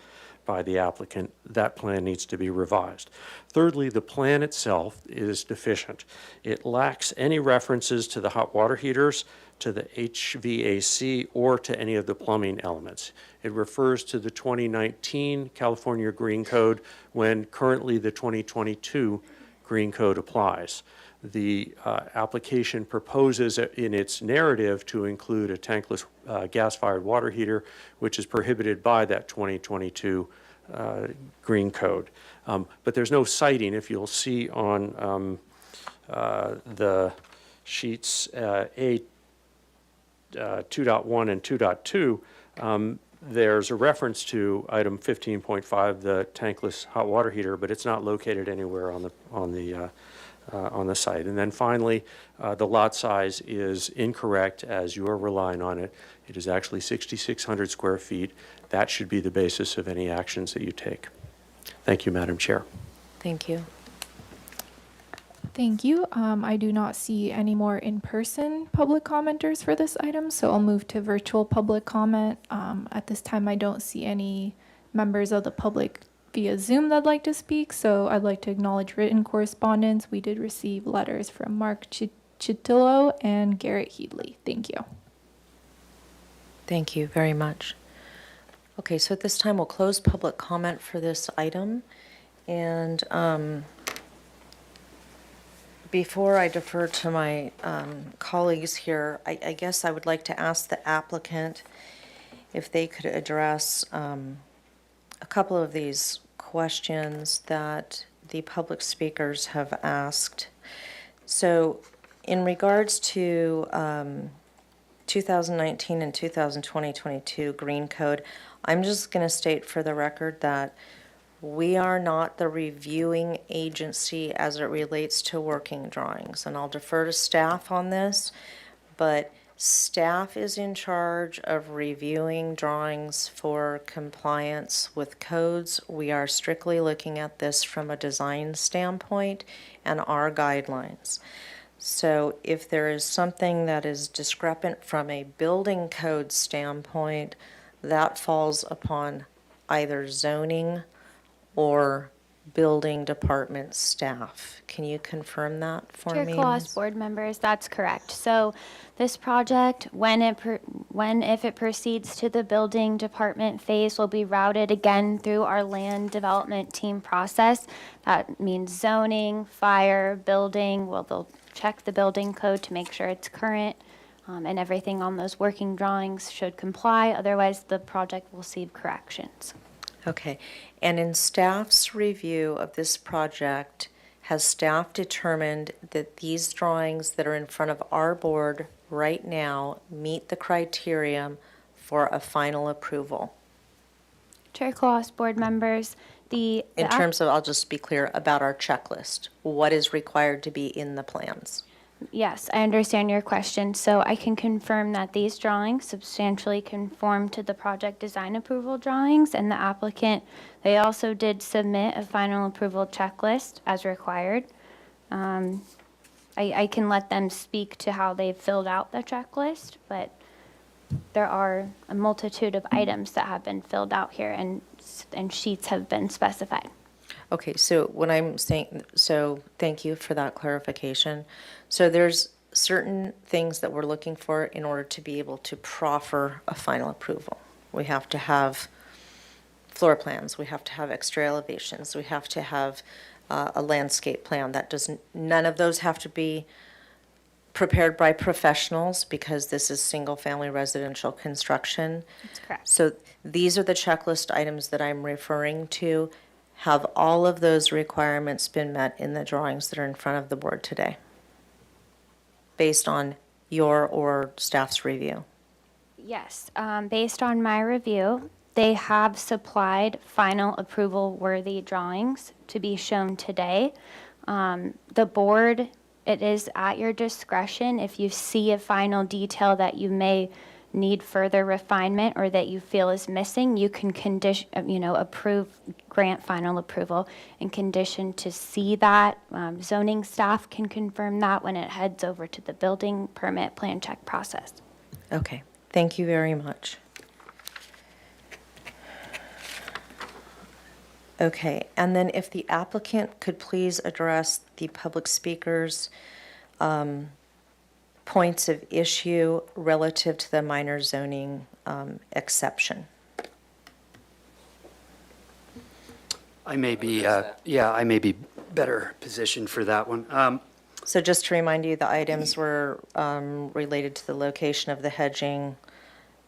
by the applicant. That plan needs to be revised. Thirdly, the plan itself is deficient. It lacks any references to the hot water heaters, to the HVAC, or to any of the plumbing elements. It refers to the 2019 California Green Code when currently the 2022 Green Code applies. The application proposes in its narrative to include a tankless gas-fired water heater, which is prohibited by that 2022 Green Code. But there's no citing. If you'll see on the sheets A 2.1 and 2.2, there's a reference to item 15.5, the tankless hot water heater, but it's not located anywhere on the site. And then finally, the lot size is incorrect as you are relying on it. It is actually 6,600 square feet. That should be the basis of any actions that you take. Thank you, Madam Chair. Thank you. Thank you. I do not see any more in-person public commenters for this item, so I'll move to virtual public comment. At this time, I don't see any members of the public via Zoom that'd like to speak, so I'd like to acknowledge written correspondence. We did receive letters from Mark Chatillo and Garrett Headley. Thank you. Thank you very much. Okay, so at this time, we'll close public comment for this item. And before I defer to my colleagues here, I guess I would like to ask the applicant if they could address a couple of these questions that the public speakers have asked. So in regards to 2019 and 2022 Green Code, I'm just going to state for the record that we are not the reviewing agency as it relates to working drawings, and I'll defer to staff on this, but staff is in charge of reviewing drawings for compliance with codes. We are strictly looking at this from a design standpoint and our guidelines. So if there is something that is discrepant from a building code standpoint, that falls upon either zoning or building department staff. Can you confirm that for Chair me? Colossus, Ms.? board members, that's correct. So this project, if it proceeds to the building department phase, will be routed again through our land development team process. That means zoning, fire, building. Well, they'll check the building code to make sure it's current, and everything on those working drawings should comply. Otherwise, the project will see corrections. Okay, and in staff's review of this project, has staff determined that these drawings that are in front of our board right now meet the criterion for a final approval? Chair Colossus, board members, In terms of, I'll just be clear about our checklist, what is required to be in the plans? Yes, I understand your question. So I can confirm that these drawings substantially conform to the project design approval drawings, and the applicant, they also did submit a final approval checklist as required. I can let them speak to how they've filled out the checklist, but there are a multitude of items that have been filled out here, and sheets have been specified. Okay, so what I'm saying, so thank you for that clarification. So there's certain things that we're looking for in order to be able to proffer a final approval. We have to have floor plans, we have to have extra elevations, we have to have a landscape plan. That doesn't, none of those have to be prepared by professionals because this is single-family residential construction. That's correct. So these are the checklist items that I'm referring to. Have all of those requirements been met in the drawings that are in front of the board today? Based on your or staff's review? Yes, based on my review, they have supplied final approval worthy drawings to be shown today. The board, it is at your discretion. If you see a final detail that you may need further refinement or that you feel is missing, you can grant final approval and condition to see that. Zoning staff can confirm that when it heads over to the building permit plan check process. Okay, thank you very much. Okay, and then if the applicant could please address the public speaker's points of issue relative to the minor zoning exception. I may be, I may be better positioned for that one. So just to remind you, the items were related to the location of the hedging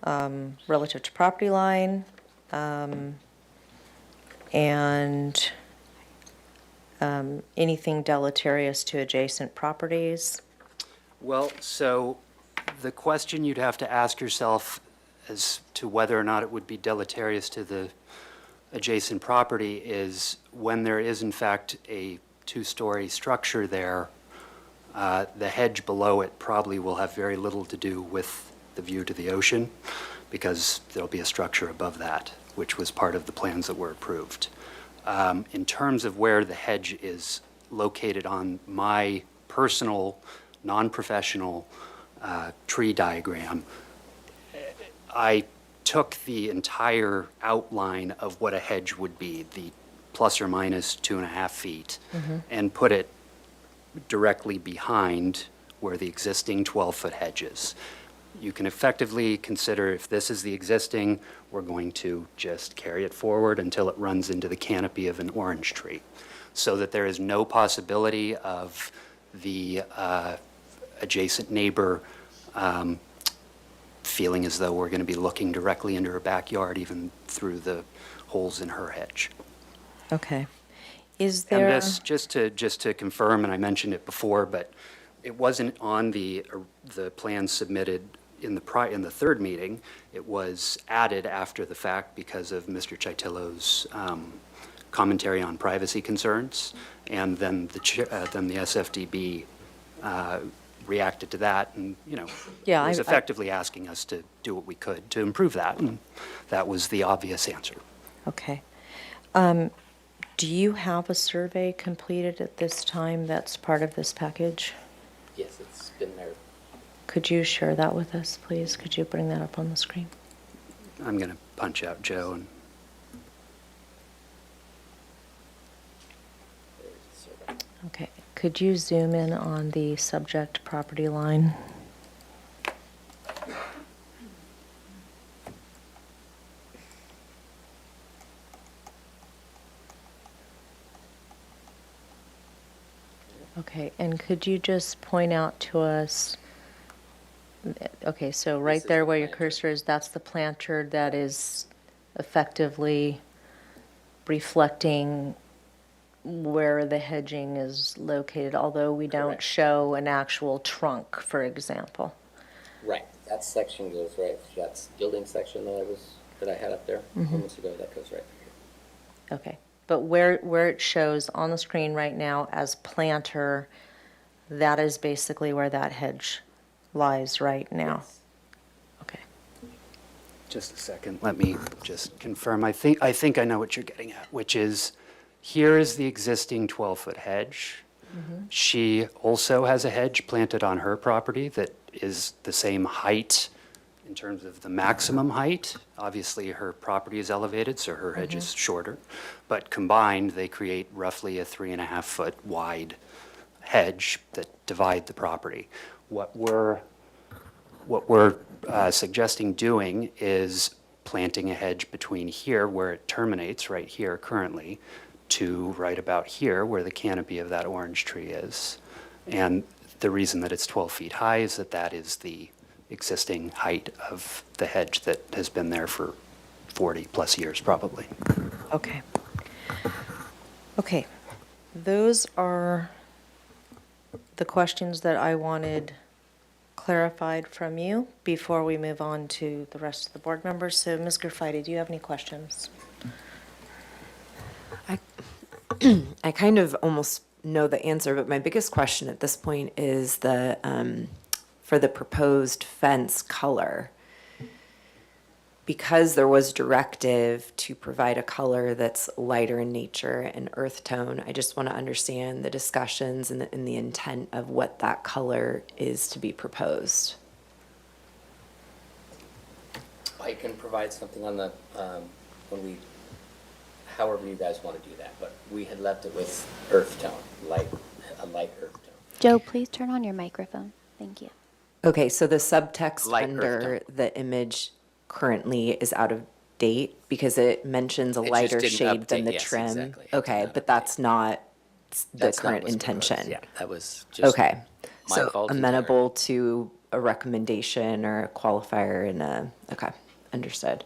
relative to property line, and anything deleterious to adjacent properties. Well, so the question you'd have to ask yourself as to whether or not it would be deleterious to the adjacent property is when there is in fact a two-story structure there, the hedge below it probably will have very little to do with the view to the ocean because there'll be a structure above that, which was part of the plans that were approved. In terms of where the hedge is located on my personal non-professional tree diagram, I took the entire outline of what a hedge would be, the plus or minus 2.5 feet, and put it directly behind where the existing 12-foot hedge is. You can effectively consider if this is the existing, we're going to just carry it forward until it runs into the canopy of an orange tree, so that there is no possibility of the adjacent neighbor feeling as though we're going to be looking directly into her backyard, even through the holes in her hedge. Okay. Is And there? this, just to confirm, and I mentioned it before, but it wasn't on the plan submitted in the third meeting. It was added after the fact because of Mr. Chaitillo's commentary on privacy concerns, and then the SFDB reacted to that, and Yeah, was I- effectively asking us to do what we could to improve that, and that was the obvious answer. Okay. Do you have a survey completed at this time that's part of this package? Yes, it's been there. Could you share that with us, please? Could you bring that up on the screen? I'm going to punch out Joe and Okay, could you zoom in on the subject property line? Okay, and could you just point out to us, okay, so right there where your cursor is, that's the planter that is effectively reflecting where the hedging is located, although we don't Correct. show an actual trunk, for example. Right, that section goes right, that building section that I had up there moments ago, that goes right through here. Okay, but where it shows on the screen right now as planter, that is basically where that hedge lies right now. Okay. Just a second, let me just confirm. I think I know what you're getting at, which is, here is the existing 12-foot hedge. She also has a hedge planted on her property that is the same height in terms of the maximum height. Obviously, her property is elevated, so her hedge is shorter. But combined, they create roughly a 3.5-foot wide hedge that divide the property. What we're suggesting doing is planting a hedge between here, where it terminates, right here currently, to right about here, where the canopy of that orange tree is. And the reason that it's 12 feet high is that that is the existing height of the hedge that has been there for 40-plus years, probably. Okay. Okay, those are the questions that I wanted clarified from you before we move on to the rest of the board members. So Ms. Grafiti, do you have any questions? I kind of almost know the answer, but my biggest question at this point is for the proposed fence color. Because there was directive to provide a color that's lighter in nature and earth tone, I just want to understand the discussions and the intent of what that color is to be proposed. I can provide something on the, however you guys want to do that, but we had left it with earth tone, a light earth tone. Joe, please turn on your microphone. Thank you. Okay, so the subtext Light earth under the image currently is out of date because it mentions a It just lighter didn't shade than update. the Yes, trim. exactly. It Okay, did not but that's not the That's not current what's proposed. intention. Yeah, that was just. Okay, my so fault entirely. amenable to a recommendation or a qualifier in a, okay, understood.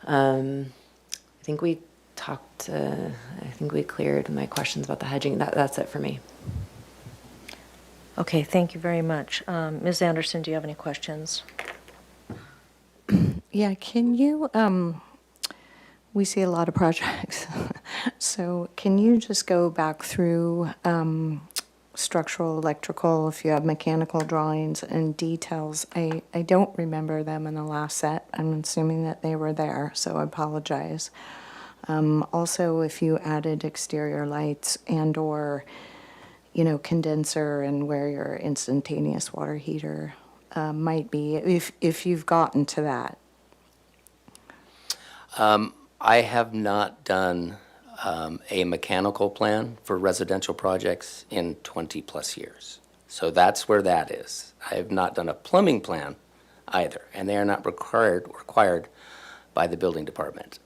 I think we talked, I think we cleared my questions about the hedging. That's it for me. Okay, thank you very much. Ms. Anderson, do you have any questions? Yeah, can you, we see a lot of projects. So can you just go back through structural, electrical, if you have mechanical drawings and details? I don't remember them in the last set. I'm assuming that they were there, so I apologize. Also, if you added exterior lights and/or, condenser and where your instantaneous water heater might be, if you've gotten to that. I have not done a mechanical plan for residential projects in 20-plus years. So that's where that is. I have not done a plumbing plan either, and they are not required by the building department.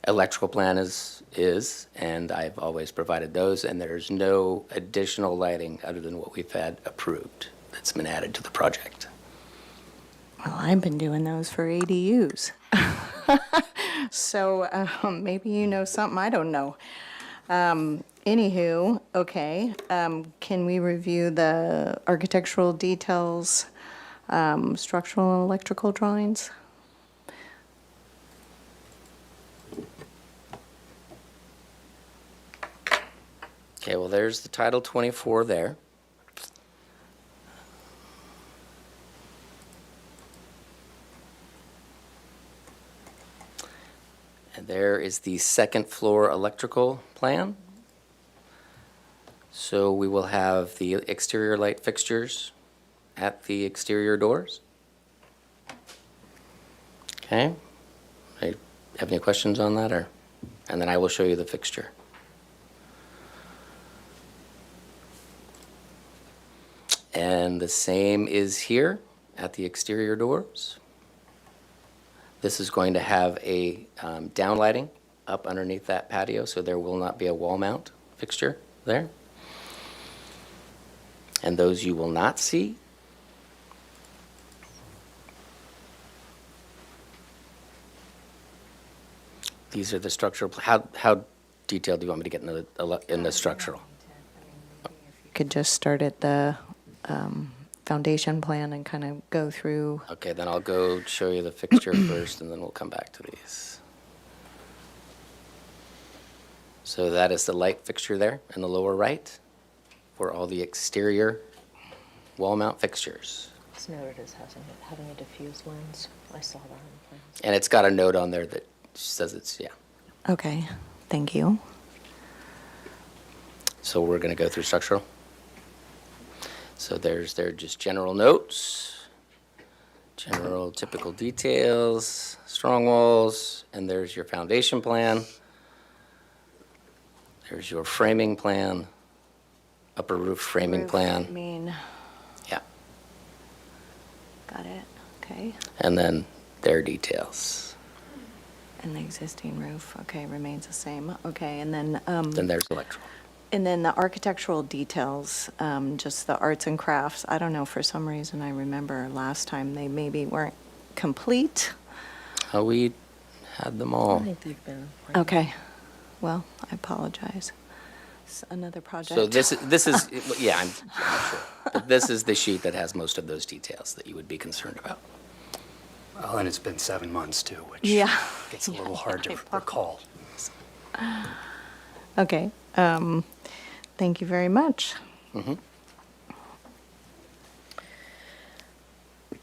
Electrical plan is, and I've always provided those, and there's no additional lighting other than what we've had approved that's been added to the project. Well, I've been doing those for ADUs. So maybe you know something I don't know. Anywho, okay, can we review the architectural details, structural and electrical drawings? Okay, well, there's the Title 24 there. And there is the second floor electrical plan. So we will have the exterior light fixtures at the exterior doors. Okay. I have any questions on that, or, and then I will show you the fixture. And the same is here at the exterior doors. This is going to have a downlighting up underneath that patio, so there will not be a wall mount fixture there. And those you will not see. These are the structural, how detailed do you want me to get in the structural? Could just start at the foundation plan and kind of go through. Okay, then I'll go show you the fixture first, and then we'll come back to these. So that is the light fixture there in the lower right for all the exterior wall mount fixtures. It's noted as having a diffused lens. I saw that on the plan. And it's got a note on there that says it's, yeah. Okay, thank you. So we're going to go through structural. So there's just general notes, general typical details, strong walls, and there's your foundation plan. There's your framing plan, upper roof framing plan. Yeah. Got it, okay. And then their details. And the existing roof, okay, remains the same. Okay, and then, Then there's electrical. and then the architectural details, just the arts and crafts. I don't know, for some reason, I remember last time they maybe weren't complete. We had them I all. think they've been. Okay, well, I apologize. It's another project. So this is, yeah, I'm not sure. But this is the sheet that has most of those details that you would be concerned about. Well, and it's been 7 months too, which Yeah. gets a little hard to recall. Okay, thank you very much. Mm-hmm.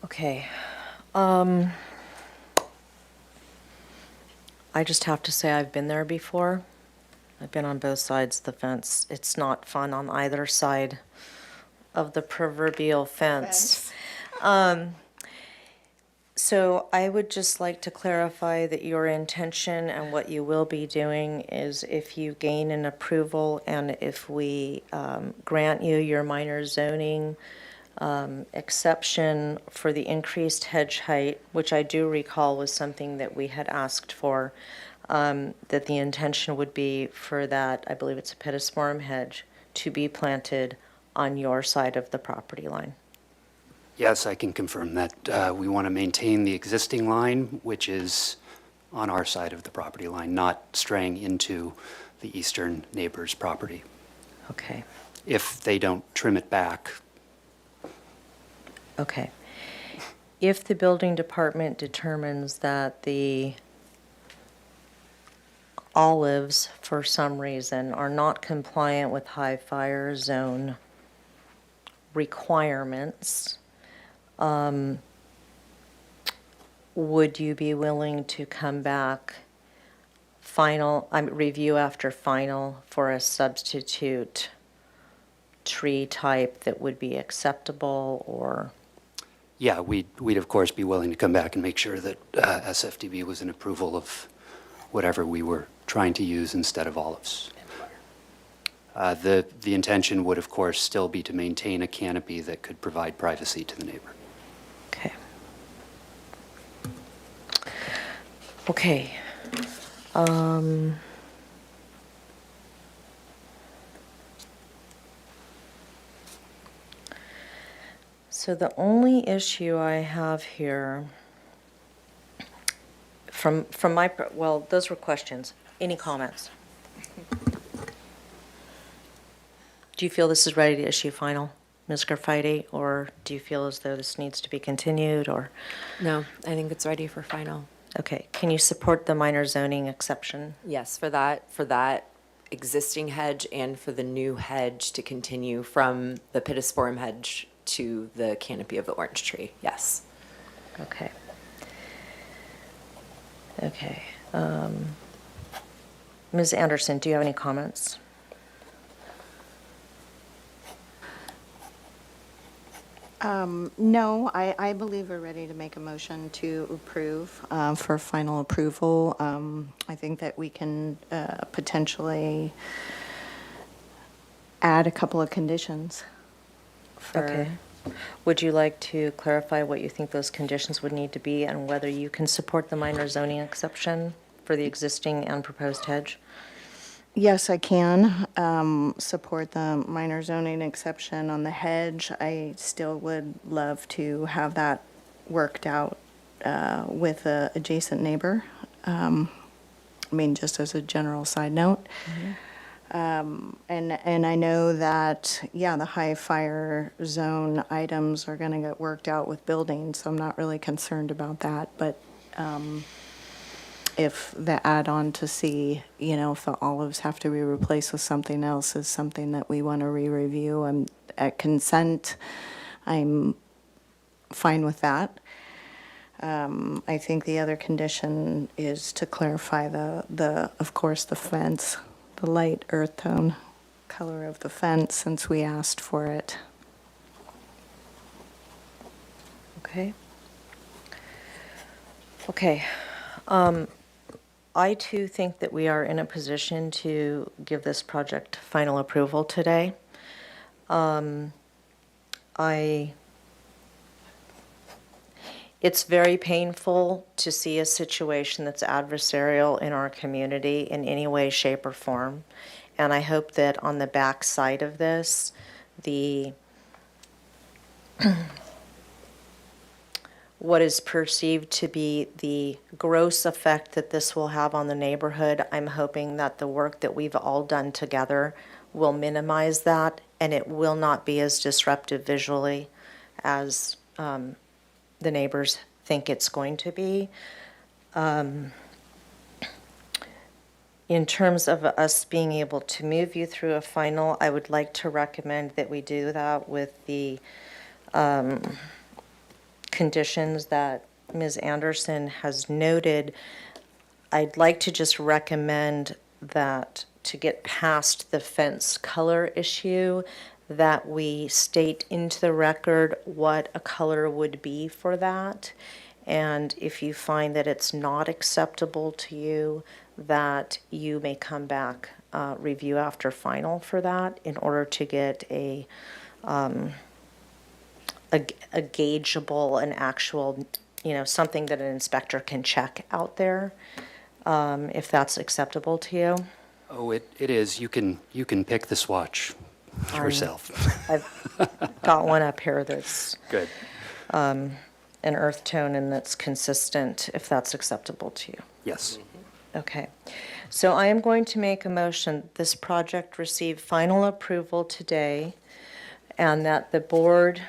Okay. I just have to say I've been there before. I've been on both sides of the fence. It's not fun on either side of the proverbial fence. So I would just like to clarify that your intention and what you will be doing is if you gain an approval and if we grant you your minor zoning exception for the increased hedge height, which I do recall was something that we had asked for, that the intention would be for that, I believe it's a pittosporum hedge, to be planted on your side of the property line. Yes, I can confirm that we want to maintain the existing line, which is on our side of the property line, not straying into the eastern neighbor's property. Okay. If they don't trim it back, Okay. If the building department determines that the olives, for some reason, are not compliant with high fire zone requirements, would you be willing to come back review after final for a substitute tree type that would be acceptable, or? yeah, we'd of course be willing to come back and make sure that SFDB was in approval of whatever we were trying to use instead of olives. The intention would of course still be to maintain a canopy that could provide privacy to the neighbor. Okay. Okay. So the only issue I have here from my, well, those were questions. Any comments? Do you feel this is ready to issue final, Ms. Graffitti, or do you feel as though this needs to be continued, or? No, I think it's ready for final. Okay, can you support the minor zoning exception? Yes, for that existing hedge and for the new hedge to continue from the pittosporum hedge to the canopy of the orange tree, yes. Okay. Okay. Ms. Anderson, do you have any comments? No, I believe we're ready to make a motion to approve, for final approval. I think that we can potentially add a couple of conditions Okay. Would you like to clarify what you think those conditions would need to be and whether you can support the minor zoning exception for the existing and proposed hedge? Yes, I can support the minor zoning exception on the hedge. I still would love to have that worked out with a adjacent neighbor. I mean, just as a general side note. And I know that, yeah, the high fire zone items are going to get worked out with buildings, so I'm not really concerned about that. But if the add-on to see, you know, if the olives have to be replaced with something else is something that we want to re-review, I'm at consent, I'm fine with that. I think the other condition is to clarify of course, the fence, the light earth tone color of the fence, since we asked for it. Okay. Okay. I too think that we are in a position to give this project final approval today. It's very painful to see a situation that's adversarial in our community in any way, shape, or form. And I hope that on the back side of this, what is perceived to be the gross effect that this will have on the neighborhood, I'm hoping that the work that we've all done together will minimize that, and it will not be as disruptive visually as the neighbors think it's going to be. In terms of us being able to move you through a final, I would like to recommend that we do that with the conditions that Ms. Anderson has noted. I'd like to just recommend that to get past the fence color issue, that we state into the record what a color would be for that. And if you find that it's not acceptable to you, that you may come back, review after final for that in order to get a gaugeable, an actual, you know, something that an inspector can check out there, if that's acceptable to you. Oh, it is. You can pick the swatch yourself. I've got one up here that's Good. an earth tone and that's consistent, if that's acceptable to you. Yes. Okay. So I am going to make a motion, this project receive final approval today, and that the board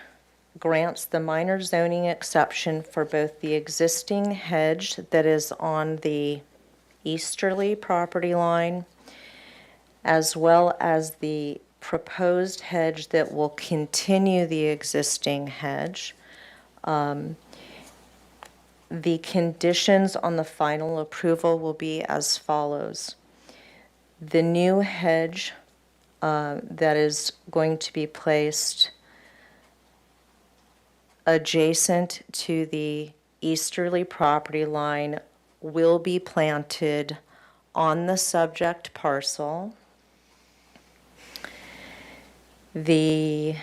grants the minor zoning exception for both the existing hedge that is on the easterly property line, as well as the proposed hedge that will continue the existing hedge. The conditions on the final approval will be as follows. The new hedge that is going to be placed adjacent to the easterly property line will be planted on the subject parcel. The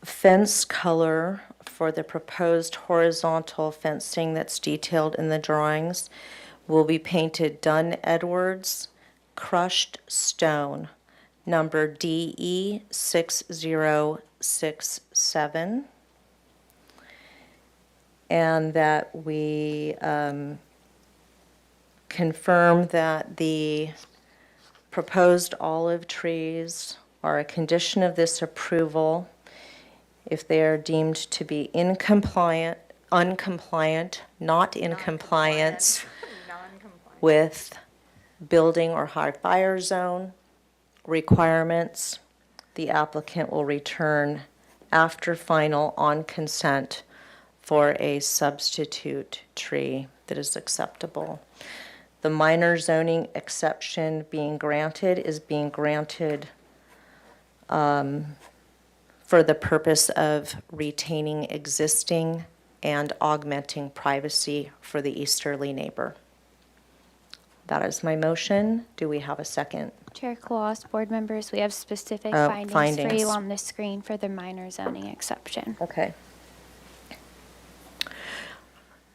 fence color for the proposed horizontal fencing that's detailed in the drawings will be painted Dunn Edwards crushed stone, number DE6067, and that we confirm that the proposed olive trees are a condition of this approval if they are deemed to be uncompliant, not in compliance with building or high fire zone requirements. The applicant will return after final on consent for a substitute tree that is acceptable. The minor zoning exception being granted is being granted for the purpose of retaining existing and augmenting privacy for the easterly neighbor. That is my motion. Do we have a second? Chair Claus, board members, we have specific Oh, findings for findings. you on the screen for the minor zoning exception. Okay.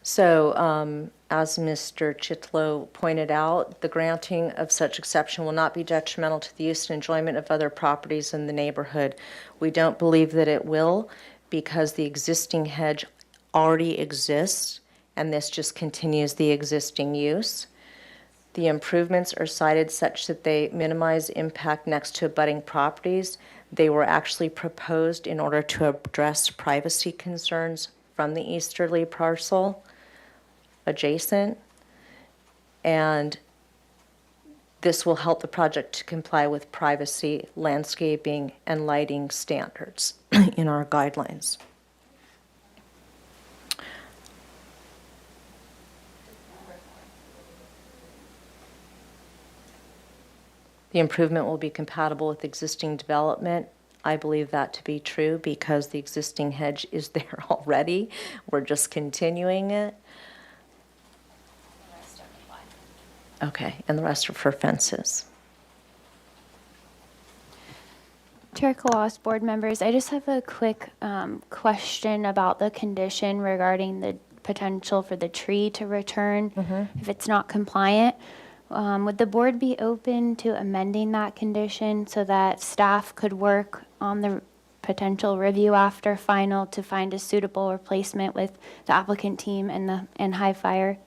So, as Mr. Chitlow pointed out, the granting of such exception will not be detrimental to the use and enjoyment of other properties in the neighborhood. We don't believe that it will, because the existing hedge already exists, and this just continues the existing use. The improvements are cited such that they minimize impact next to abutting properties. They were actually proposed in order to address privacy concerns from the easterly parcel adjacent. And this will help the project to comply with privacy, landscaping, and lighting standards in our guidelines. The improvement will be compatible with existing development. I believe that to be true because the existing hedge is there already. We're just continuing it. Okay, and the rest are for fences. Chair Claus, board members, I just have a quick question about the condition regarding the potential for the tree to return if it's not compliant. Would the board be open to amending that condition so that staff could work on the potential review after final to find a suitable replacement with the applicant team and High Fire?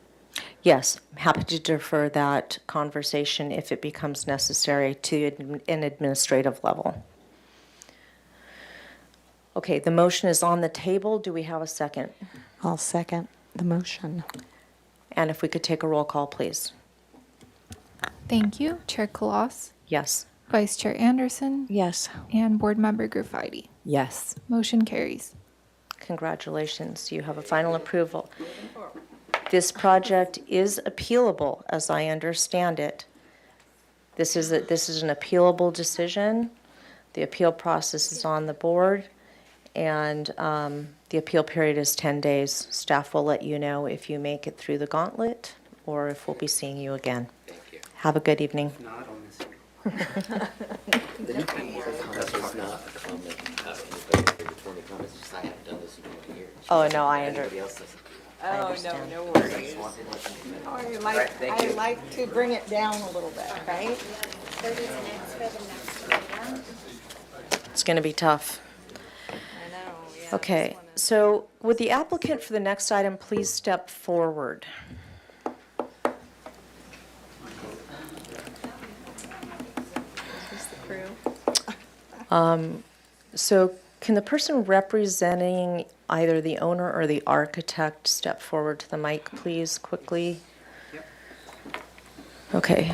Yes, I'm happy to defer that conversation if it becomes necessary to an administrative level. Okay, the motion is on the table. Do we have a second? I'll second the motion. And if we could take a roll call, please. Thank you. Chair Colossus, Yes. Vice Chair Anderson, Yes. and Board Member Gruffitti. Yes. Motion carries. Congratulations, you have a final approval. This project is appealable, as I understand it. This is an appealable decision. The appeal process is on the board, and the appeal period is 10 days. Staff will let you know if you make it through the gauntlet or if we'll be seeing you again. Thank you. Have a good evening. That was not a comment asking if anybody returned the comments, just I haven't done this in 20 years. Oh, no, I Anybody else does it? Oh, no worries. Oh, I like to bring it down a little bit, right? 30 minutes for the next item. It's going to be tough. I know, yeah. Okay, so would the applicant for the next item please step forward? Is the crew? So can the person representing either the owner or the architect step forward to the mic, please, quickly? Okay.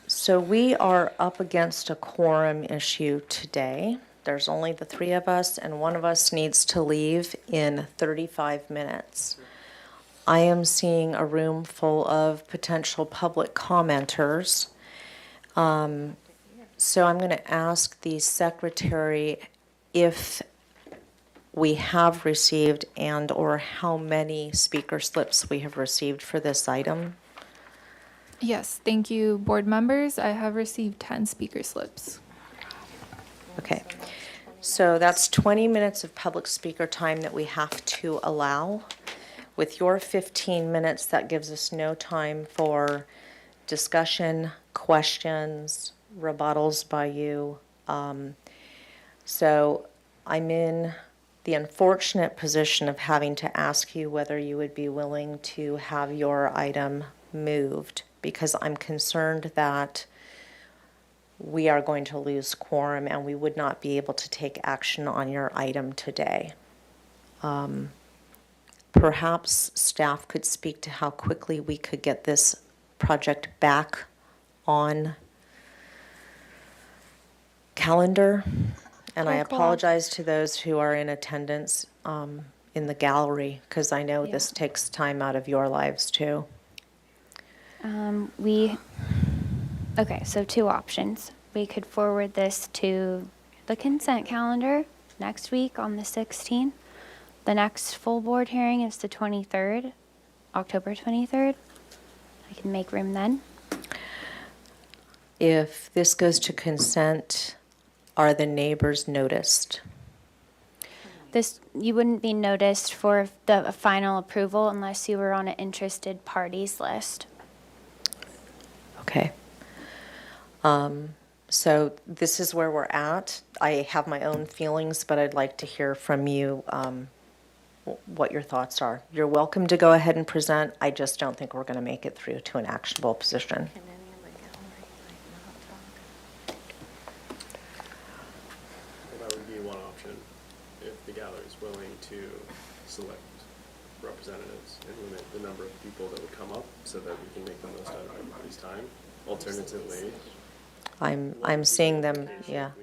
So we are up against a quorum issue today. There's only the three of us, and one of us needs to leave in 35 minutes. I am seeing a room full of potential public commenters. So I'm going to ask the secretary if we have received and/or how many speaker slips we have received for this item. Yes, thank you, board members. I have received 10 speaker slips. Okay. So that's 20 minutes of public speaker time that we have to allow. With your 15 minutes, that gives us no time for discussion, questions, rebuttals by you. So I'm in the unfortunate position of having to ask you whether you would be willing to have your item moved, because I'm concerned that we are going to lose quorum and we would not be able to take action on your item today. Perhaps staff could speak to how quickly we could get this project back on calendar. And I apologize to those who are in attendance in the gallery, because I know this takes time out of your lives too. Okay, so two options. We could forward this to the consent calendar next week on the 16th. The next full board hearing is the 23rd, October 23rd. I can make room then. If this goes to consent, are the neighbors noticed? You wouldn't be noticed for the final approval unless you were on an interested parties list. Okay. So this is where we're at. I have my own feelings, but I'd like to hear from you what your thoughts are. You're welcome to go ahead and present. I just don't think we're going to make it through to an actionable position. Well, that would be one option, if the gallery is willing to select representatives and limit the number of people that would come up so that we can make the most out of everybody's time. Alternatively, I'm seeing them,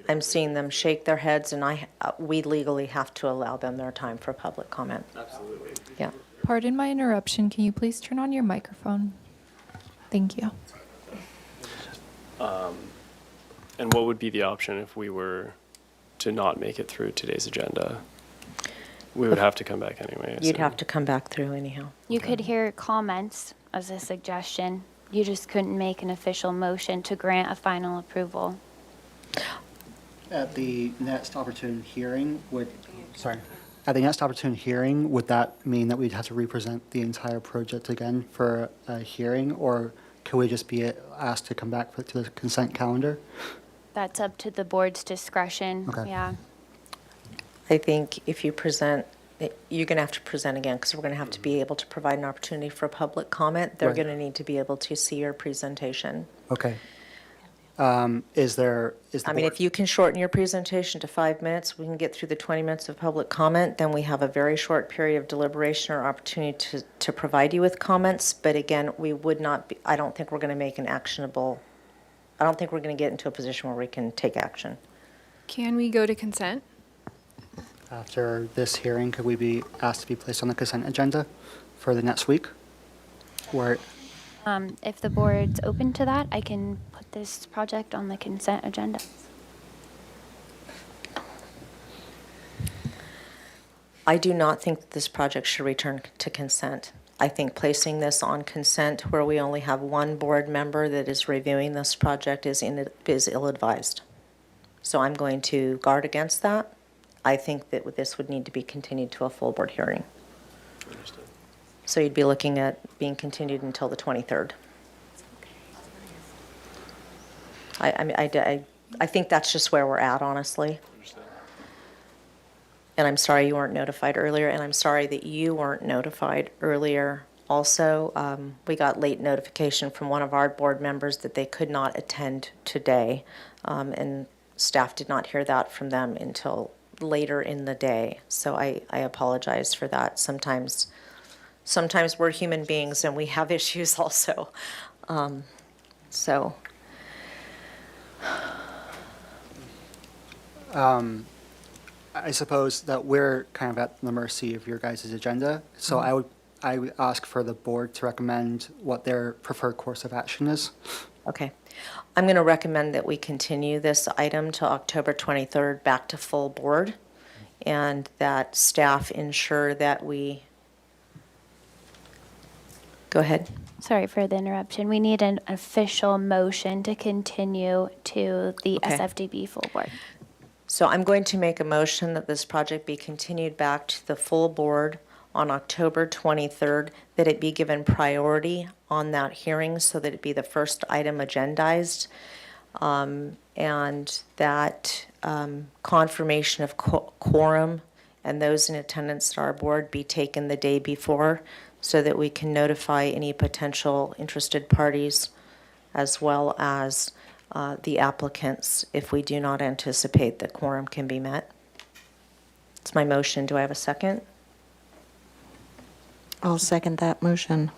I'm seeing them shake their heads, and we legally have to allow them their time for public comment. absolutely. Yeah. Pardon my interruption. Can you please turn on your microphone? Thank you. And what would be the option if we were to not make it through today's agenda? We would have to come back anyway. You'd have to come back through anyhow. You could hear comments as a suggestion. You just couldn't make an official motion to grant a final approval. At the next opportune hearing, at the next opportune hearing, would that mean that we'd have to represent the entire project again for a hearing, or could we just be asked to come back to the consent calendar? That's up to the board's discretion. Okay. Yeah. I think if you present, you're going to have to present again, because we're going to have to be able to provide an opportunity for public comment. They're Right. going to need to be able to see your presentation. Okay. Is the I mean, board- if you can shorten your presentation to 5 minutes, we can get through the 20 minutes of public comment, then we have a very short period of deliberation or opportunity to provide you with comments. But again, we would not be, I don't think we're going to make an actionable, I don't think we're going to get into a position where we can take action. Can we go to consent? After this hearing, could we be asked to be placed on the consent agenda for the next week? Or, If the board's open to that, I can put this project on the consent agenda. I do not think that this project should return to consent. I think placing this on consent where we only have one board member that is reviewing this project is ill-advised. So I'm going to guard against that. I think that this would need to be continued to a full board hearing. Understood. So you'd be looking at being continued until the 23rd. I think that's just where we're at, honestly. Understood. And I'm sorry you weren't notified earlier, and I'm sorry that you weren't notified earlier. Also, we got late notification from one of our board members that they could not attend today, and staff did not hear that from them until later in the day. So I apologize for that. Sometimes we're human beings and we have issues also. I suppose that we're kind of at the mercy of your guys' agenda. So I would ask for the board to recommend what their preferred course of action is. Okay. I'm going to recommend that we continue this item to October 23rd back to full board, and that staff ensure that we, go ahead. Sorry for the interruption. We need an official motion to continue to the Okay. SFDB full board. So I'm going to make a motion that this project be continued back to the full board on October 23rd, that it be given priority on that hearing so that it be the first item agendized, and that confirmation of quorum and those in attendance at our board be taken the day before so that we can notify any potential interested parties as well as the applicants if we do not anticipate that quorum can be met. It's my motion. Do I have a second? I'll second that motion.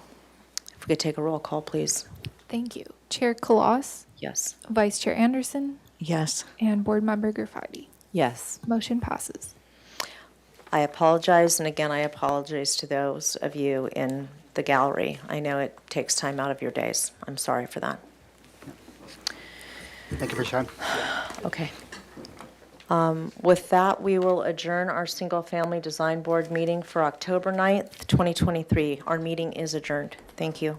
If we could take a roll call, please. Thank you. Chair Kalas, Yes. Vice Chair Anderson, Yes. and Board Member Grafati. Yes. Motion passes. I apologize, and again, I apologize to those of you in the gallery. I know it takes time out of your days. I'm sorry for that. Thank you for sharing. Okay. With that, we will adjourn our single-family design board meeting for October 9th, 2023. Our meeting is adjourned. Thank you.